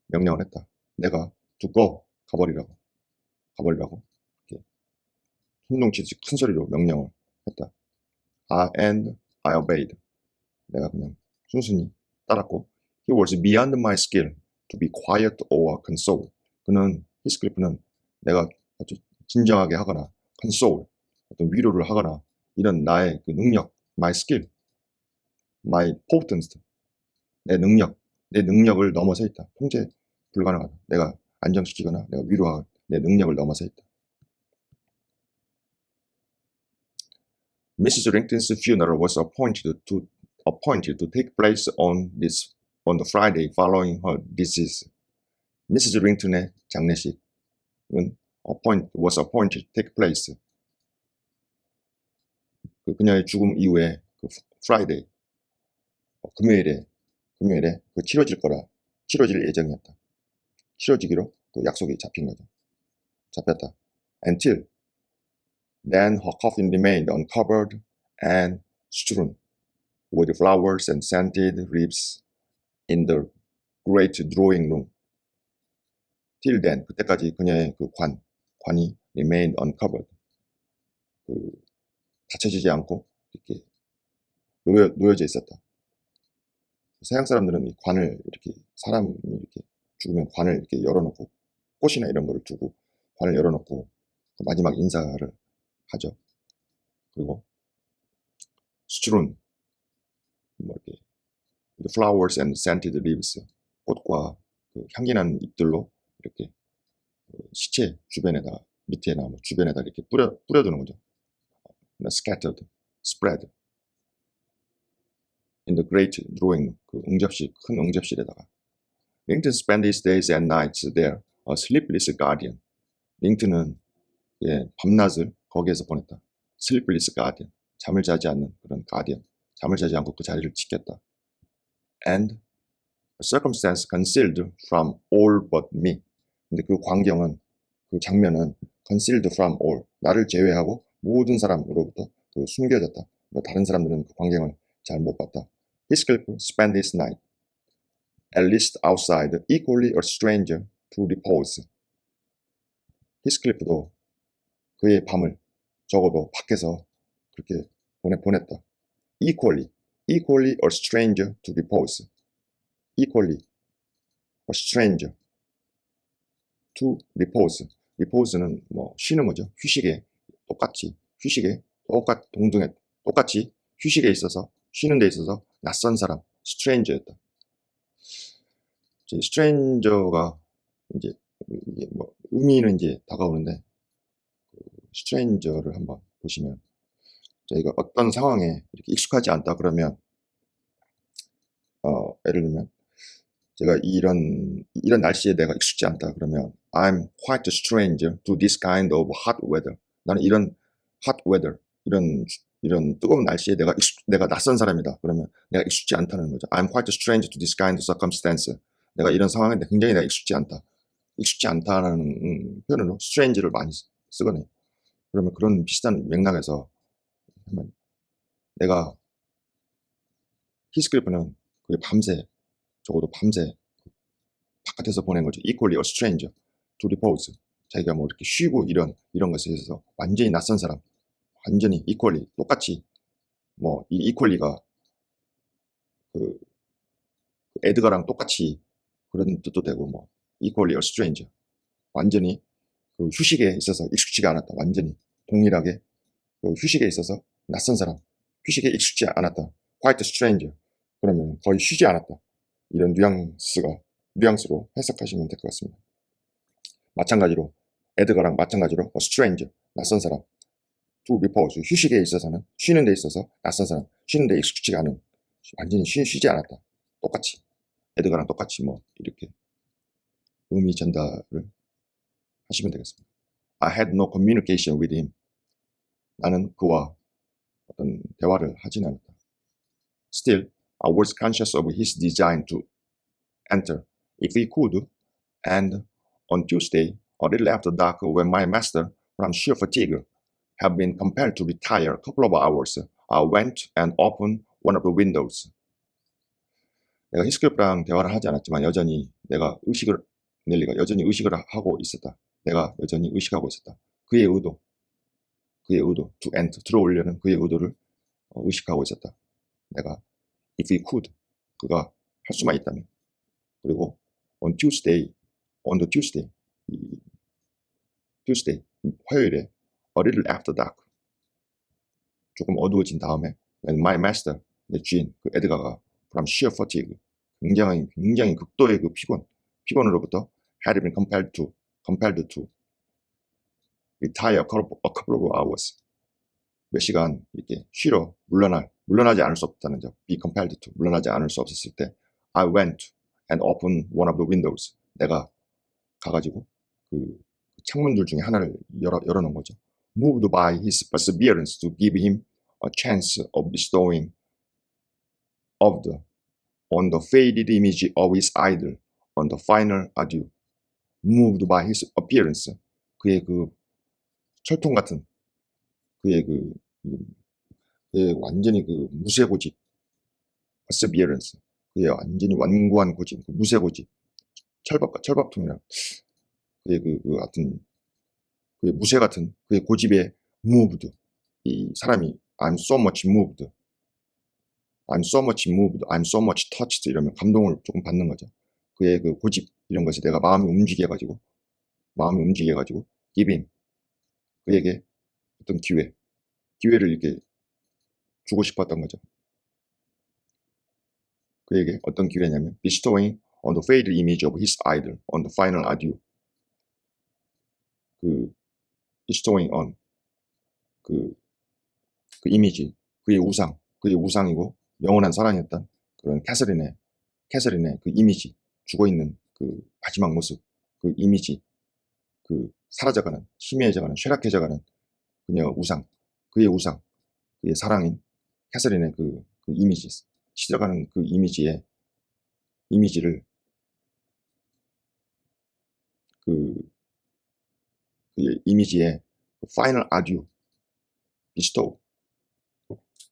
S1: 명령을 했다. 내가 to go, 가버리라고 이렇게 천둥 치듯이 큰 소리로 명령을 했다. And I obeyed. 내가 그냥 순순히 따랐고 He was beyond my skill to be quiet or console. 그는 히스클리프는 내가 아주 진정하게 하거나 console, 어떤 위로를 하거나 이런 나의 그 능력, my skill, my potence, 내 능력을 넘어서 있다. 통제 불가능하다. 내가 안정시키거나 내가 위로할 내 능력을 넘어서 있다. Mrs. Rington's funeral was appointed to take place on the Friday following her decease. Mrs. Rington의 장례식은 was appointed to take place. 그녀의 죽음 이후에 그 Friday, 금요일에 그 치러질 예정이었다. 치러지기로 그 약속이 잡힌 거죠. 잡혔다. Until then her coffin remained uncovered and strewn with flowers and scented wreaths in the great drawing room. Till then, 그때까지 그녀의 그 관이 remained uncovered. 닫혀지지 않고 이렇게 놓여져 있었다. 서양 사람들은 이 관을 이렇게 사람이 이렇게 죽으면 관을 이렇게 열어놓고 꽃이나 이런 거를 두고 관을 열어놓고 마지막 인사를 하죠. 그리고 strewn 뭐 이렇게 with flowers and scented leaves, 꽃과 그 향기나는 잎들로 이렇게 시체 주변에다 밑에나 뭐 주변에다 이렇게 뿌려두는 거죠. Scattered, spread in the great drawing room, 그 큰 응접실에다가. Rington spent his days and nights there, a sleepless guardian. 링튼은 밤낮을 거기에서 보냈다. Sleepless guardian, 잠을 자지 않는 그런 guardian, 잠을 자지 않고 그 자리를 지켰다. And a circumstance concealed from all but me. 근데 그 광경은, 그 장면은 concealed from all, 나를 제외하고 모든 사람으로부터 그 숨겨졌다. 다른 사람들은 그 광경을 잘 못 봤다. Heathcliff spent his night, at least outside, equally a stranger to repose. 히스클리프도 그의 밤을 적어도 밖에서 그렇게 보냈다. Equally a stranger to repose. Equally a stranger to repose. repose는 뭐 쉬는 거죠. 휴식에 똑같이 휴식에 있어서, 쉬는 데 있어서 낯선 사람, stranger였다. stranger가 이제 뭐 의미는 이제 다가오는데, stranger를 한번 보시면, 저희가 어떤 상황에 이렇게 익숙하지 않다 그러면, 예를 들면 제가 이런 날씨에 내가 익숙지 않다 그러면 I'm quite a stranger to this kind of hot weather. 나는 이런 hot weather, 이런 뜨거운 날씨에 내가 낯선 사람이다. 그러면 내가 익숙지 않다는 거죠. I'm quite a stranger to this kind of circumstance. 내가 이런 상황에 굉장히 내가 익숙지 않다. 익숙지 않다라는 표현으로 strange를 많이 쓰거든요. 그러면 그런 비슷한 맥락에서 내가 히스클리프는 그게 적어도 밤새 바깥에서 보낸 거죠. Equally a stranger to repose. 자기가 뭐 이렇게 쉬고 이런 것에 있어서 완전히 낯선 사람, 완전히 equally, 똑같이, 뭐 이 equally가 그 에드가랑 똑같이 그런 뜻도 되고, 뭐 equally a stranger, 완전히 그 휴식에 있어서 익숙지가 않았다. 완전히 동일하게 그 휴식에 있어서 낯선 사람, 휴식에 익숙지 않았다. Quite a stranger. 그러면 거의 쉬지 않았다. 이런 뉘앙스로 해석하시면 될 것 같습니다. 마찬가지로 에드가랑 마찬가지로 a stranger, 낯선 사람, to repose, 휴식에 있어서는, 쉬는 데 있어서 낯선 사람, 쉬는 데 익숙지가 않은, 완전히 쉬지 않았다. 똑같이 에드가랑 똑같이 뭐 이렇게 의미 전달을 하시면 되겠습니다. I had no communication with him. 나는 그와 어떤 대화를 하진 않았다. Still, I was conscious of his desire to enter, if he could, and on Tuesday, a little after dark, when my master, from sheer fatigue, had been compelled to retire a couple of hours, I went and opened one of the windows. 내가 히스클리프랑 대화를 하지 않았지만 여전히 여전히 의식을 하고 있었다. 내가 여전히 의식하고 있었다. 그의 의도, to enter, 들어오려는 그의 의도를 의식하고 있었다. 내가, if he could, 그가 할 수만 있다면, 그리고 on the Tuesday, 화요일에 a little after dark, 조금 어두워진 다음에 when my master, 내 주인 그 에드가가 from sheer fatigue, 굉장히 극도의 그 피곤으로부터 had been compelled to retire a couple of hours, 몇 시간 이렇게 쉬러 물러나지 않을 수 없다는 점, be compelled to, 물러나지 않을 수 없었을 때 I went and opened one of the windows, 내가 가가지고 그 창문들 중에 하나를 열어놓은 거죠. Moved by his perseverance to give him a chance of bestowing on the faded image of his idol on the final adieu. Moved by his appearance, 그의 그 철통 같은 그의 완전히 그 무쇠고집, perseverance, 그의 완전히 완고한 고집, 그 무쇠고집, 철밥통이라 그의 하여튼 그의 무쇠 같은 그의 고집에 moved, 이 사람이 I'm so much moved, I'm so much touched 이러면 감동을 조금 받는 거죠. 그의 그 고집 이런 것에 내가 마음이 움직여가지고 give him, 그에게 어떤 기회를 이렇게 주고 싶었던 거죠. 그에게 어떤 기회냐면 bestowing on the faded image of his idol on the final adieu. 그 bestowing on 그 이미지, 그의 우상이고 영원한 사랑이었던 그런 캐서린의 그 이미지, 죽어있는 그 마지막 모습, 그 이미지, 그 사라져가는, 희미해져가는, 쇠락해져가는 그의 사랑인 캐서린의 그 이미지, 시들어가는 그 이미지를 그 이미지의 파이널 아듀,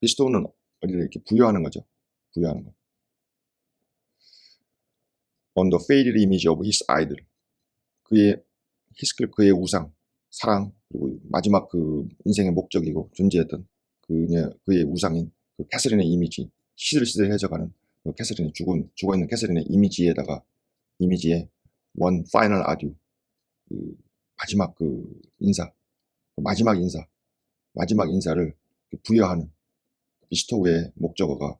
S1: 비스토우는 어디를 이렇게 부여하는 거죠. On the faded image of his idol, 그의 우상, 사랑, 그리고 마지막 그 인생의 목적이고 존재했던 그의 우상인 그 캐서린의 이미지, 시들시들해져가는 그 캐서린의 죽어있는 캐서린의 이미지에 one final adieu, 그 마지막 인사를 부여하는 비스토우의 목적어가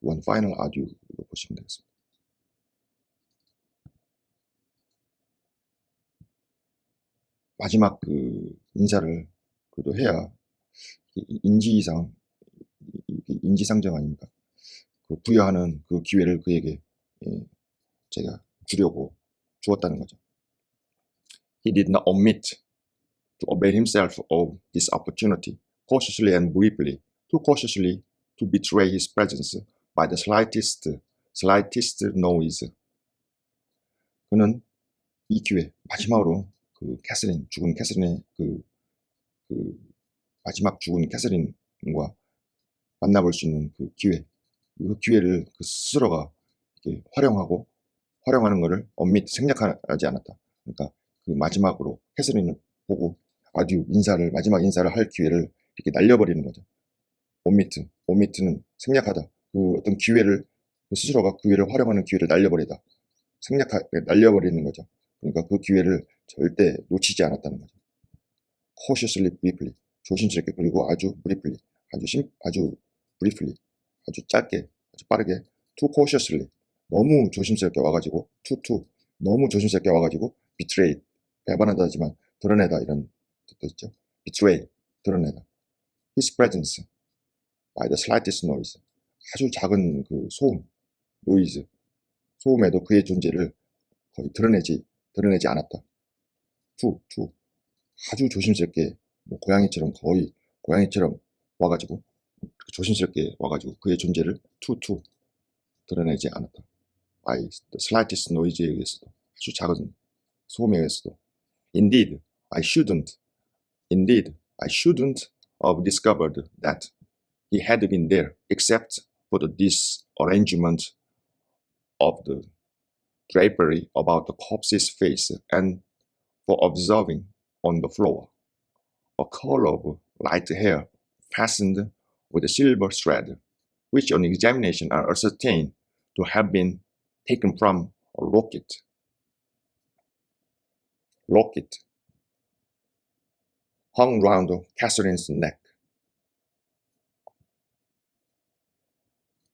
S1: one final adieu로 보시면 되겠습니다. 마지막 그 인사를 그래도 해야 인지상정 아닙니까? 그 부여하는 그 기회를 그에게 제가 주었다는 거죠. He did not omit to avail himself of this opportunity, cautiously and briefly, too cautiously to betray his presence by the slightest noise. 그는 이 기회, 마지막으로 그 죽은 캐서린의 마지막 죽은 캐서린과 만나볼 수 있는 그 기회를 그 스스로가 이렇게 활용하는 것을 생략하지 않았다. 그러니까 그 마지막으로 캐서린을 보고 마지막 인사를 할 기회를 이렇게 날려버리는 거죠. 오미트는 생략하다. 그 어떤 기회를 스스로가 그 기회를 활용하는 기회를 날려버리는 거죠. 그러니까 그 기회를 절대 놓치지 않았다는 거죠. cautiously, briefly, 조심스럽게, 그리고 아주 briefly, 아주 짧게, 아주 빠르게, too cautiously, 너무 조심스럽게 와가지고, 너무 조심스럽게 와가지고, betray, 배반하다 하지만 드러내다 이런 뜻도 있죠. betray, 드러내다. his presence by the slightest noise, 아주 작은 그 소음에도 그의 존재를 거의 드러내지 않았다. 아주 조심스럽게, 고양이처럼 와가지고, 조심스럽게 와가지고 그의 존재를 드러내지 않았다. by the slightest noise에 의해서도, 아주 작은 소음에 의해서도. Indeed, I shouldn't have discovered that he had been there except for the disarrangement of the drapery about the corpse's face and for observing on the floor a curl of light hair fastened with a silver thread, which on examination are ascertained to have been taken from rocket, rocket, hung round Catherine's neck.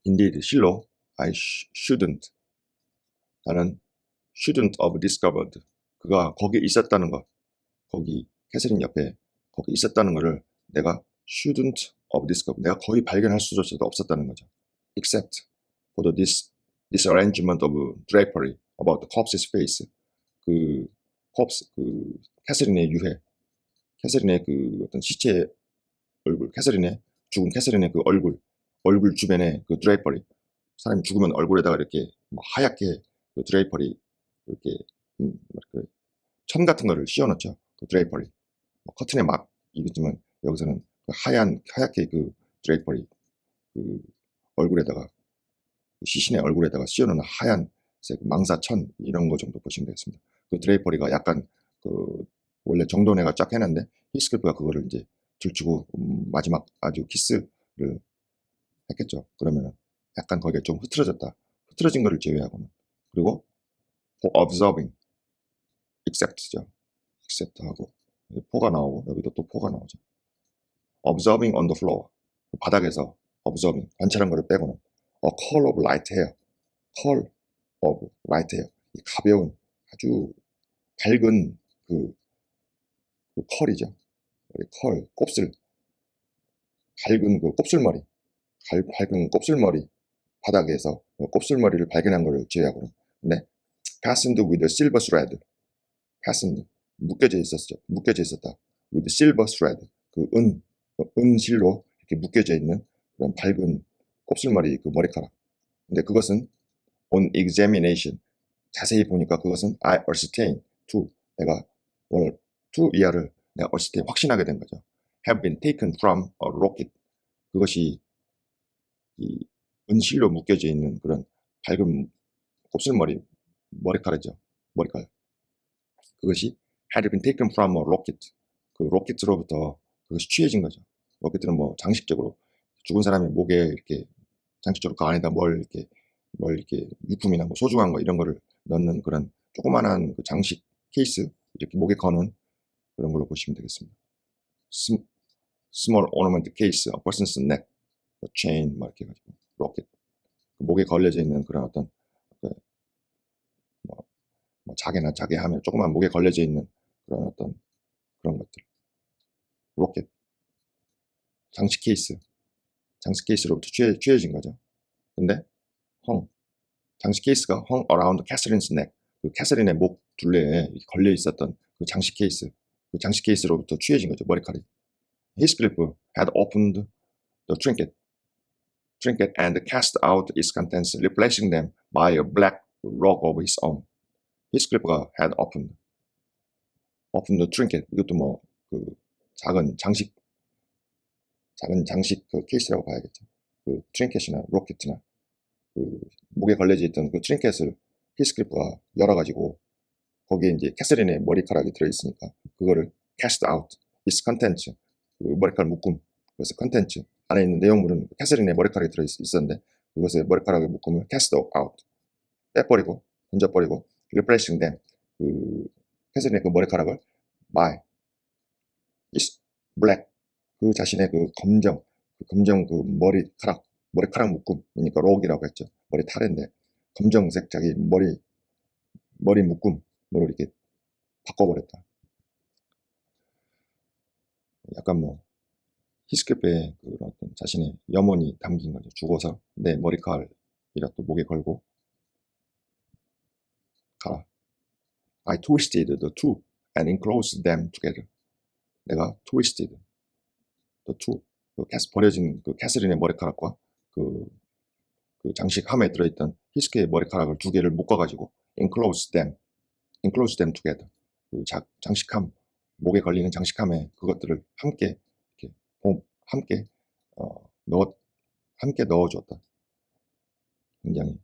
S1: Indeed, 실로 I shouldn't. 나는 shouldn't have discovered. 그가 거기에 있었다는 것. 거기 캐서린 옆에 거기 있었다는 것을 내가 shouldn't have discovered. 내가 거의 발견할 수조차도 없었다는 거죠. Except for the disarrangement of drapery about the corpse's face. 그 corpse, 그 캐서린의 유해, 캐서린의 그 어떤 시체의 얼굴, 캐서린의 죽은 캐서린의 그 얼굴 주변에 그 드레이퍼리, 사람이 죽으면 얼굴에다가 이렇게 뭐 하얗게 그 드레이퍼리 이렇게 그 천 같은 거를 씌워놓죠. 그 드레이퍼리. 뭐 커튼에 막 이겠지만 여기서는 그 하얗게 그 드레이퍼리 그 얼굴에다가 그 시신의 얼굴에다가 씌워놓는 하얀색 망사천 이런 거 정도 보시면 되겠습니다. 그 드레이퍼리가 약간 그 원래 정돈회가 쫙 해놨는데 히스클프가 그거를 이제 들추고 마지막 아주 키스를 했겠죠. 그러면은 약간 거기가 좀 흐트러졌다. 흐트러진 거를 제외하고는. 그리고 for observing, except죠. except하고 포가 나오고 여기도 또 포가 나오죠. observing on the floor, 바닥에서 observing, 관찰한 거를 빼고는 a curl of light hair, curl of light hair, 이 가벼운 아주 밝은 그 컬이죠. 컬, 곱슬, 밝은 그 곱슬머리, 밝은 곱슬머리 바닥에서 곱슬머리를 발견한 것을 제외하고는. 근데 fastened with a silver thread, fastened 묶여져 있었죠. 묶여져 있었다. with silver thread, 그 은실로 이렇게 묶여져 있는 그런 밝은 곱슬머리 그 머리카락. 근데 그것은 on examination, 자세히 보니까 그것은 I ascertain to, 내가 오늘 to 이하를 내가 ascertain 확신하게 된 거죠. have been taken from a rocket, 그것이 이 은실로 묶여져 있는 그런 밝은 곱슬머리 머리카락이죠. 머리카락. 그것이 had been taken from a rocket, 그 로켓으로부터 그것이 취해진 거죠. 로켓은 뭐 장식적으로 죽은 사람의 목에 이렇게 장식적으로 그 안에다 뭘 이렇게 유품이나 뭐 소중한 거 이런 거를 넣는 그런 조그만한 그 장식 케이스, 이렇게 목에 거는 그런 걸로 보시면 되겠습니다. Small ornament case, a person's neck, a chain, 막 이렇게 해가지고 로켓, 목에 걸려져 있는 그런 어떤 그 뭐 자개 하면 조그만 목에 걸려져 있는 그런 어떤 그런 것들, 로켓, 장식 케이스로부터 취해진 거죠. 근데 장식 케이스가 hung around Catherine's neck, 그 캐서린의 목 둘레에 걸려 있었던 그 장식 케이스로부터 취해진 거죠. 머리카락이. Heathcliff had opened the trinket and cast out its contents, replacing them by a black rug of his own. 히스클리프가 had opened the trinket, 이것도 뭐 그 작은 장식 그 케이스라고 봐야겠죠. 그 트링켓이나 로켓이나 그 목에 걸려져 있던 그 트링켓을 히스클리프가 열어가지고 거기에 이제 캐서린의 머리카락이 들어있으니까 그거를 cast out its contents, 그 머리카락 묶음, 그래서 contents 안에 있는 내용물은 캐서린의 머리카락이 들어있었는데 그것의 머리카락의 묶음을 cast out, 빼버리고 던져버리고 replacing them, 그 캐서린의 그 머리카락을 by its black, 그 자신의 그 검정 그 머리카락 묶음이니까 록이라고 했죠. 머리 타래인데 검정색 자기 머리 묶음으로 이렇게 바꿔버렸다. 약간 뭐 히스클프의 그 어떤 자신의 염원이 담긴 거죠. 죽어서 내 머리카락이라도 목에 걸고 가라. I twisted the two and enclosed them together. 내가 twisted the two, 버려진 그 캐서린의 머리카락과 그 장식함에 들어있던 히스크의 머리카락을 두 개를 묶어가지고 enclose them together. 그 장식함, 목에 걸리는 장식함에 그것들을 함께 이렇게 함께 넣어주었다. 굉장히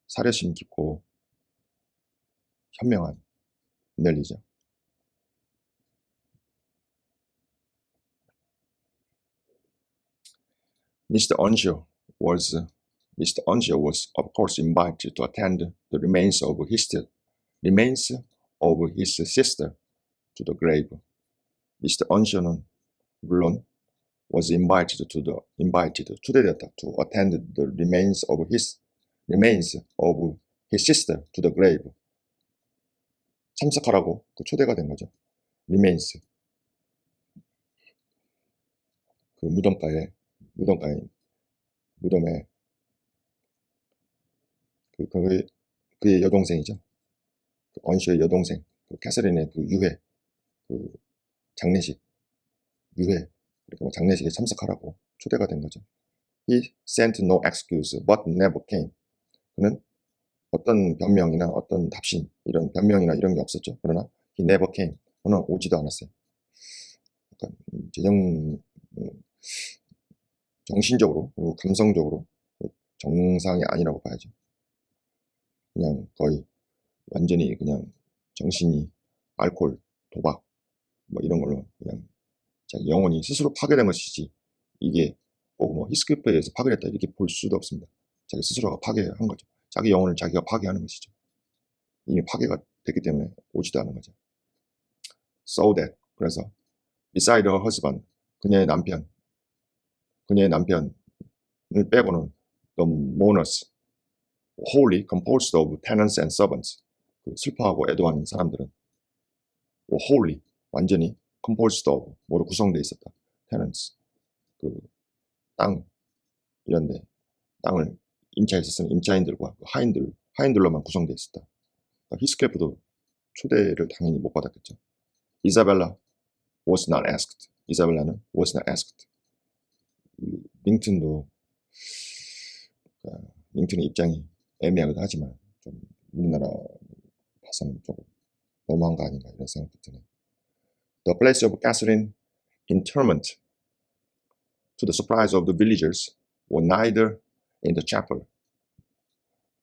S1: 사려심 깊고 현명한 넬리죠. Mr. Earnshaw was Mr. Onshaw was, of course, invited to attend the remains of his sister to the grave. Mr. Onshaw는 물론 was invited 초대되었다 to attend the remains of his sister to the grave. 참석하라고 그 초대가 된 거죠. remains 그 무덤에 그의 여동생이죠. 그 언쇼의 여동생 그 캐서린의 그 유해 그 장례식 유해 이렇게 뭐 장례식에 참석하라고 초대가 된 거죠. He sent no excuse but never came. 그는 어떤 변명이나 어떤 답신 이런 변명이나 이런 게 없었죠. 그러나 he never came. 그는 오지도 않았어요. 약간 정신적으로 그리고 감성적으로 정상이 아니라고 봐야죠. 그냥 거의 완전히 그냥 정신이 알코올, 도박 뭐 이런 걸로 그냥 자기 영혼이 스스로 파괴된 것이지 이게 꼭 뭐 히스크리프에 의해서 파괴됐다 이렇게 볼 수도 없습니다. 자기 스스로가 파괴한 거죠. 자기 영혼을 자기가 파괴하는 것이죠. 이미 파괴가 됐기 때문에 오지도 않은 거죠. So that 그래서 beside her husband 그녀의 남편을 빼고는 the mourners wholly composed of tenants and servants 그 슬퍼하고 애도하는 사람들은 wholly 완전히 composed of 뭐로 구성되어 있었다. tenants 그 땅 이런데 땅을 임차해서 쓰는 임차인들과 하인들로만 구성되어 있었다. 그러니까 히스크리프도 초대를 당연히 못 받았겠죠. 이사벨라 was not asked. 이사벨라는 was not asked. 링튼도 링튼의 입장이 애매하기도 하지만 좀 우리나라 봐서는 조금 너무한 거 아닌가 이런 생각도 드네요. The place of Catherine interment, to the surprise of the villagers, were neither in the chapel,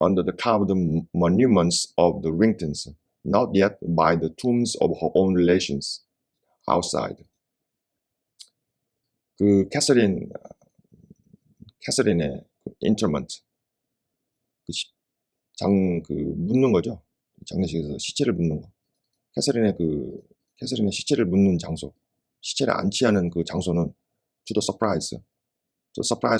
S1: under the carved monuments of the Ringtons, not yet by the tombs of her own relations, outside. 그 캐서린의 그 interment, 묻는 거죠. 장례식에서 시체를 묻는 거. 캐서린의 시체를 묻는 장소, 시체를 안치하는 그 장소는 to the surprise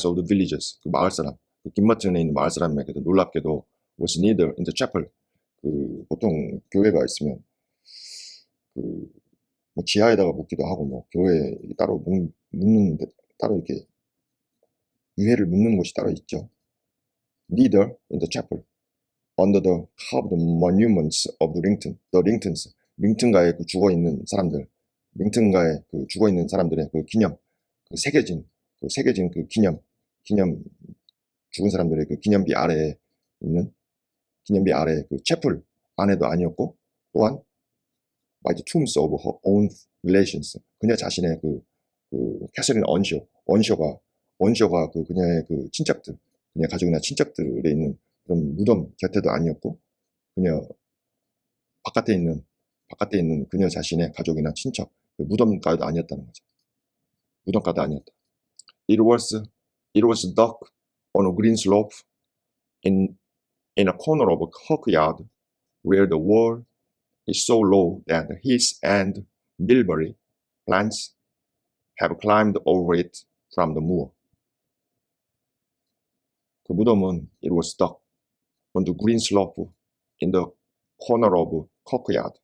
S1: of the villagers, 그 마을 사람, 그 김마튼에 있는 마을 사람에게도 놀랍게도 was neither in the chapel, 그 보통 교회가 있으면 뭐 지하에다가 묻기도 하고 뭐 교회에 따로 묻는데 따로 이렇게 유해를 묻는 곳이 따로 있죠. Neither in the chapel, under the carved monuments of the Ringtons, 링튼가에 그 죽어 있는 사람들의 그 기념, 그 새겨진 그 기념 죽은 사람들의 그 기념비 아래에 그 채플 안에도 아니었고 또한 by the tombs of her own relations, 그녀 자신의 그 캐서린 언쇼가 그 그녀의 그 친척들, 그녀 가족이나 친척들에 있는 그런 무덤 곁에도 아니었고 그녀 바깥에 있는 그녀 자신의 가족이나 친척 그 무덤가도 아니었다는 거죠. 무덤가도 아니었다. It was dug on a green slope in a corner of a courtyard where the wall is so low that heath and bilberry plants have climbed over it from the moor. 그 무덤은 it was dug on the green slope in the corner of a courtyard.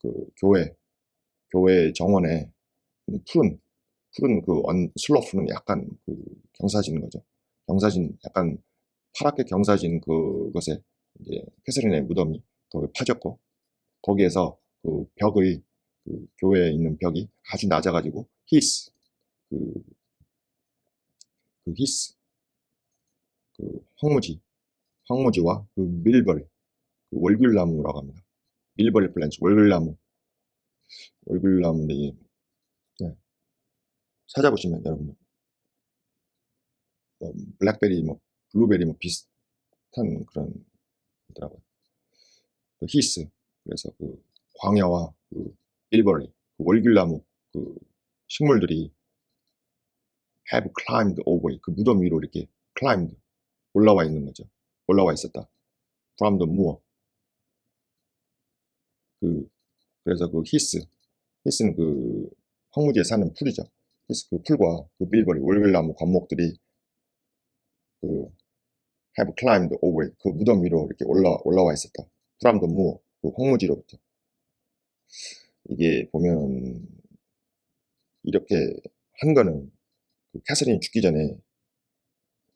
S1: 그 교회 정원에 푸른 그 슬로프는 약간 그 경사진 거죠. 약간 파랗게 경사진 그것에 이제 캐서린의 무덤이 거기 파졌고 거기에서 그 벽의 그 교회에 있는 벽이 아주 낮아가지고 히스 그 황무지와 그 밀버리 그 월귤나무라고 합니다. 밀버리 플랜츠 월귤나무인데 네. 찾아보시면 여러분들 블랙베리 블루베리 비슷한 그런 거더라고요. 그 히스 그래서 그 광야와 그 밀버리 그 월귤나무 그 식물들이 have climbed over 그 무덤 위로 이렇게 climbed 올라와 있는 거죠. 올라와 있었다. from the moor. 그래서 그 히스는 그 황무지에 사는 풀이죠. 히스 그 풀과 그 밀버리 월별나무 관목들이 그 have climbed over it. 그 무덤 위로 이렇게 올라와 있었다. from the moor. 그 황무지로부터. 이게 보면 이렇게 한 거는 그 캐서린이 죽기 전에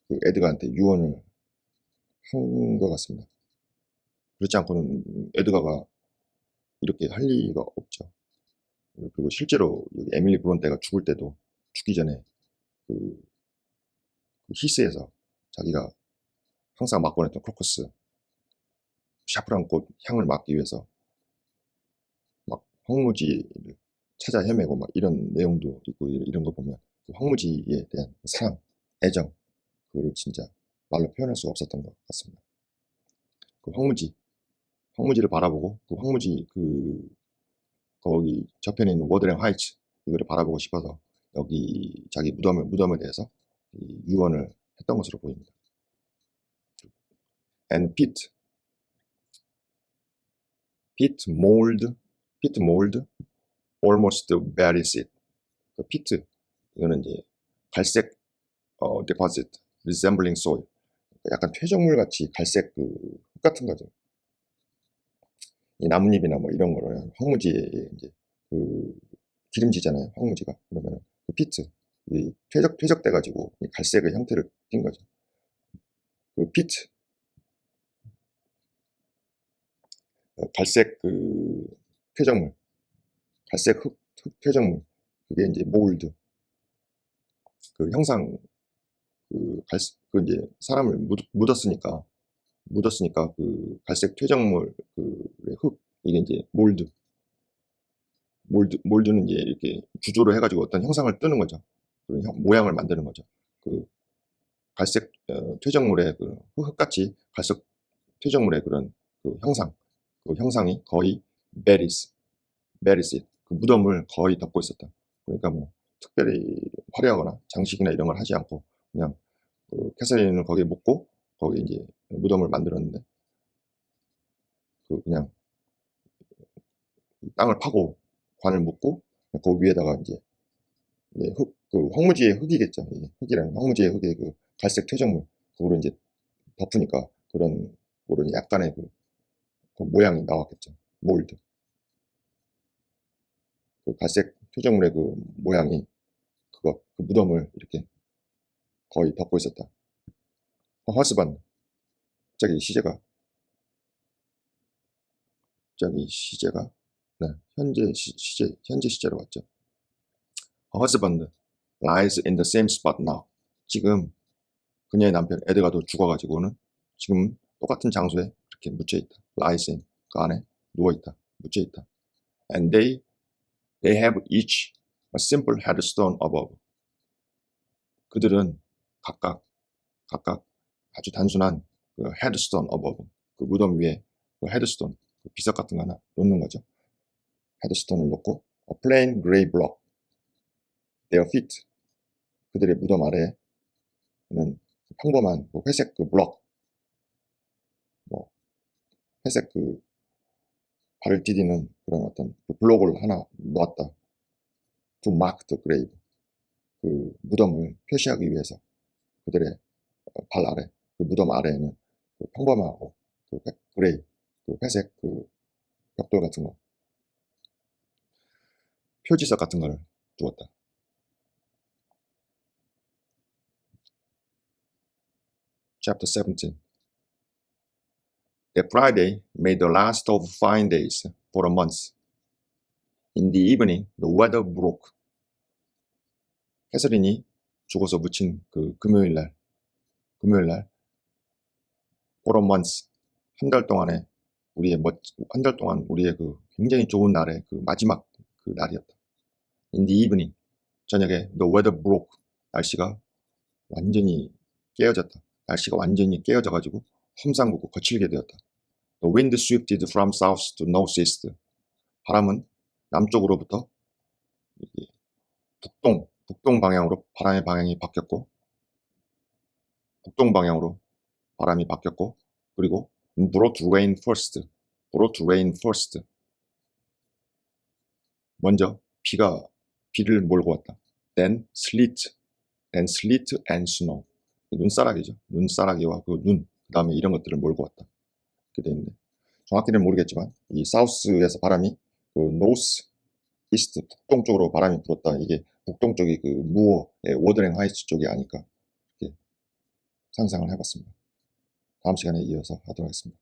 S1: 그 에드가한테 유언을 한 것 같습니다. 그렇지 않고는 에드가가 이렇게 할 리가 없죠. 그리고 실제로 여기 에밀리 브론테가 죽기 전에 그 히스에서 자기가 항상 맡고 다녔던 크로커스 샤프란 꽃 향을 맡기 위해서 막 황무지를 찾아 헤매고 막 이런 내용도 있고 이런 거 보면 그 황무지에 대한 사랑, 애정 그거를 진짜 말로 표현할 수가 없었던 것 같습니다. 그 황무지를 바라보고 그 황무지 거기 저편에 있는 워드랭 하이츠 이거를 바라보고 싶어서 여기 자기 무덤에 대해서 유언을 했던 것으로 보입니다. And pit mold almost buries it. 그 피트 이거는 이제 갈색 deposit resembling soil. 약간 퇴적물 같이 갈색 흙 같은 거죠. 이 나뭇잎이나 뭐 이런 거를 황무지에 이제 그 기름지잖아요. 황무지가. 그러면 그 피트 이 퇴적돼 가지고 이 갈색의 형태를 띈 거죠. 그 피트 갈색 퇴적물, 갈색 흙 퇴적물 그게 이제 몰드 그 형상 그 이제 사람을 묻었으니까 그 갈색 퇴적물 흙 이게 이제 몰드는 이제 이렇게 주조를 해가지고 어떤 형상을 뜨는 거죠. 그런 모양을 만드는 거죠. 그 갈색 퇴적물의 그 흙같이 갈색 퇴적물의 그런 그 형상이 거의 베리스 그 무덤을 거의 덮고 있었다. 그러니까 뭐 특별히 화려하거나 장식이나 이런 걸 하지 않고 그냥 그 캐서린을 거기에 묻고 거기 이제 무덤을 만들었는데 그냥 땅을 파고 관을 묻고 그 위에다가 이제 그 황무지의 흙이겠죠. 흙이라는 황무지의 흙의 그 갈색 퇴적물 그거로 이제 덮으니까 그런 약간의 그 모양이 나왔겠죠. 몰드. 그 갈색 퇴적물의 그 모양이 그 무덤을 이렇게 거의 덮고 있었다. 허스반 갑자기 시제가 네, 현재 시제로 왔죠. Her husband lies in the same spot now. 지금 그녀의 남편 에드가도 죽어가지고는 지금 똑같은 장소에 이렇게 묻혀있다. lies in 그 안에 누워있다. 묻혀있다. And they have each a simple headstone above. 그들은 각각 아주 단순한 그 headstone above 그 무덤 위에 그 헤드스톤 그 비석 같은 거 하나 놓는 거죠. 헤드스톤을 놓고 a plain gray block their feet 그들의 무덤 아래에는 평범한 그 회색 그 블럭 뭐 회색 발을 디디는 그런 어떤 그 블록을 하나 놓았다. To mark the grave 그 무덤을 표시하기 위해서 그들의 발 아래 그 무덤 아래에는 그 평범하고 그레이 그 회색 벽돌 같은 거 표지석 같은 걸 두었다. Chapter 17. That Friday made the last of fine days for a month. In the evening, the weather broke. 캐서린이 죽어서 묻힌 그 금요일 날, for a month, 한 달 동안 우리의 그 굉장히 좋은 날의 그 마지막 그 날이었다. In the evening, 저녁에 the weather broke. 날씨가 완전히 깨어져가지고 험상궂고 거칠게 되었다. The wind shifted from south to northeast. 바람은 남쪽으로부터 북동 방향으로 바람의 방향이 바뀌었고 북동 방향으로 바람이 바뀌었고, 그리고 brought rain first, brought rain first. 먼저 비를 몰고 왔다. then sleet and snow. 눈사락이죠. 눈사락이와 그 다음에 이런 것들을 몰고 왔다. 이렇게 되어 있는데, 정확히는 모르겠지만 이 사우스에서 바람이 그 노스 이스트 북동쪽으로 바람이 불었다. 이게 북동쪽이 그 무어의 워드랭 하이츠 쪽이 아닐까 이렇게 상상을 해봤습니다. 다음 시간에 이어서 하도록 하겠습니다.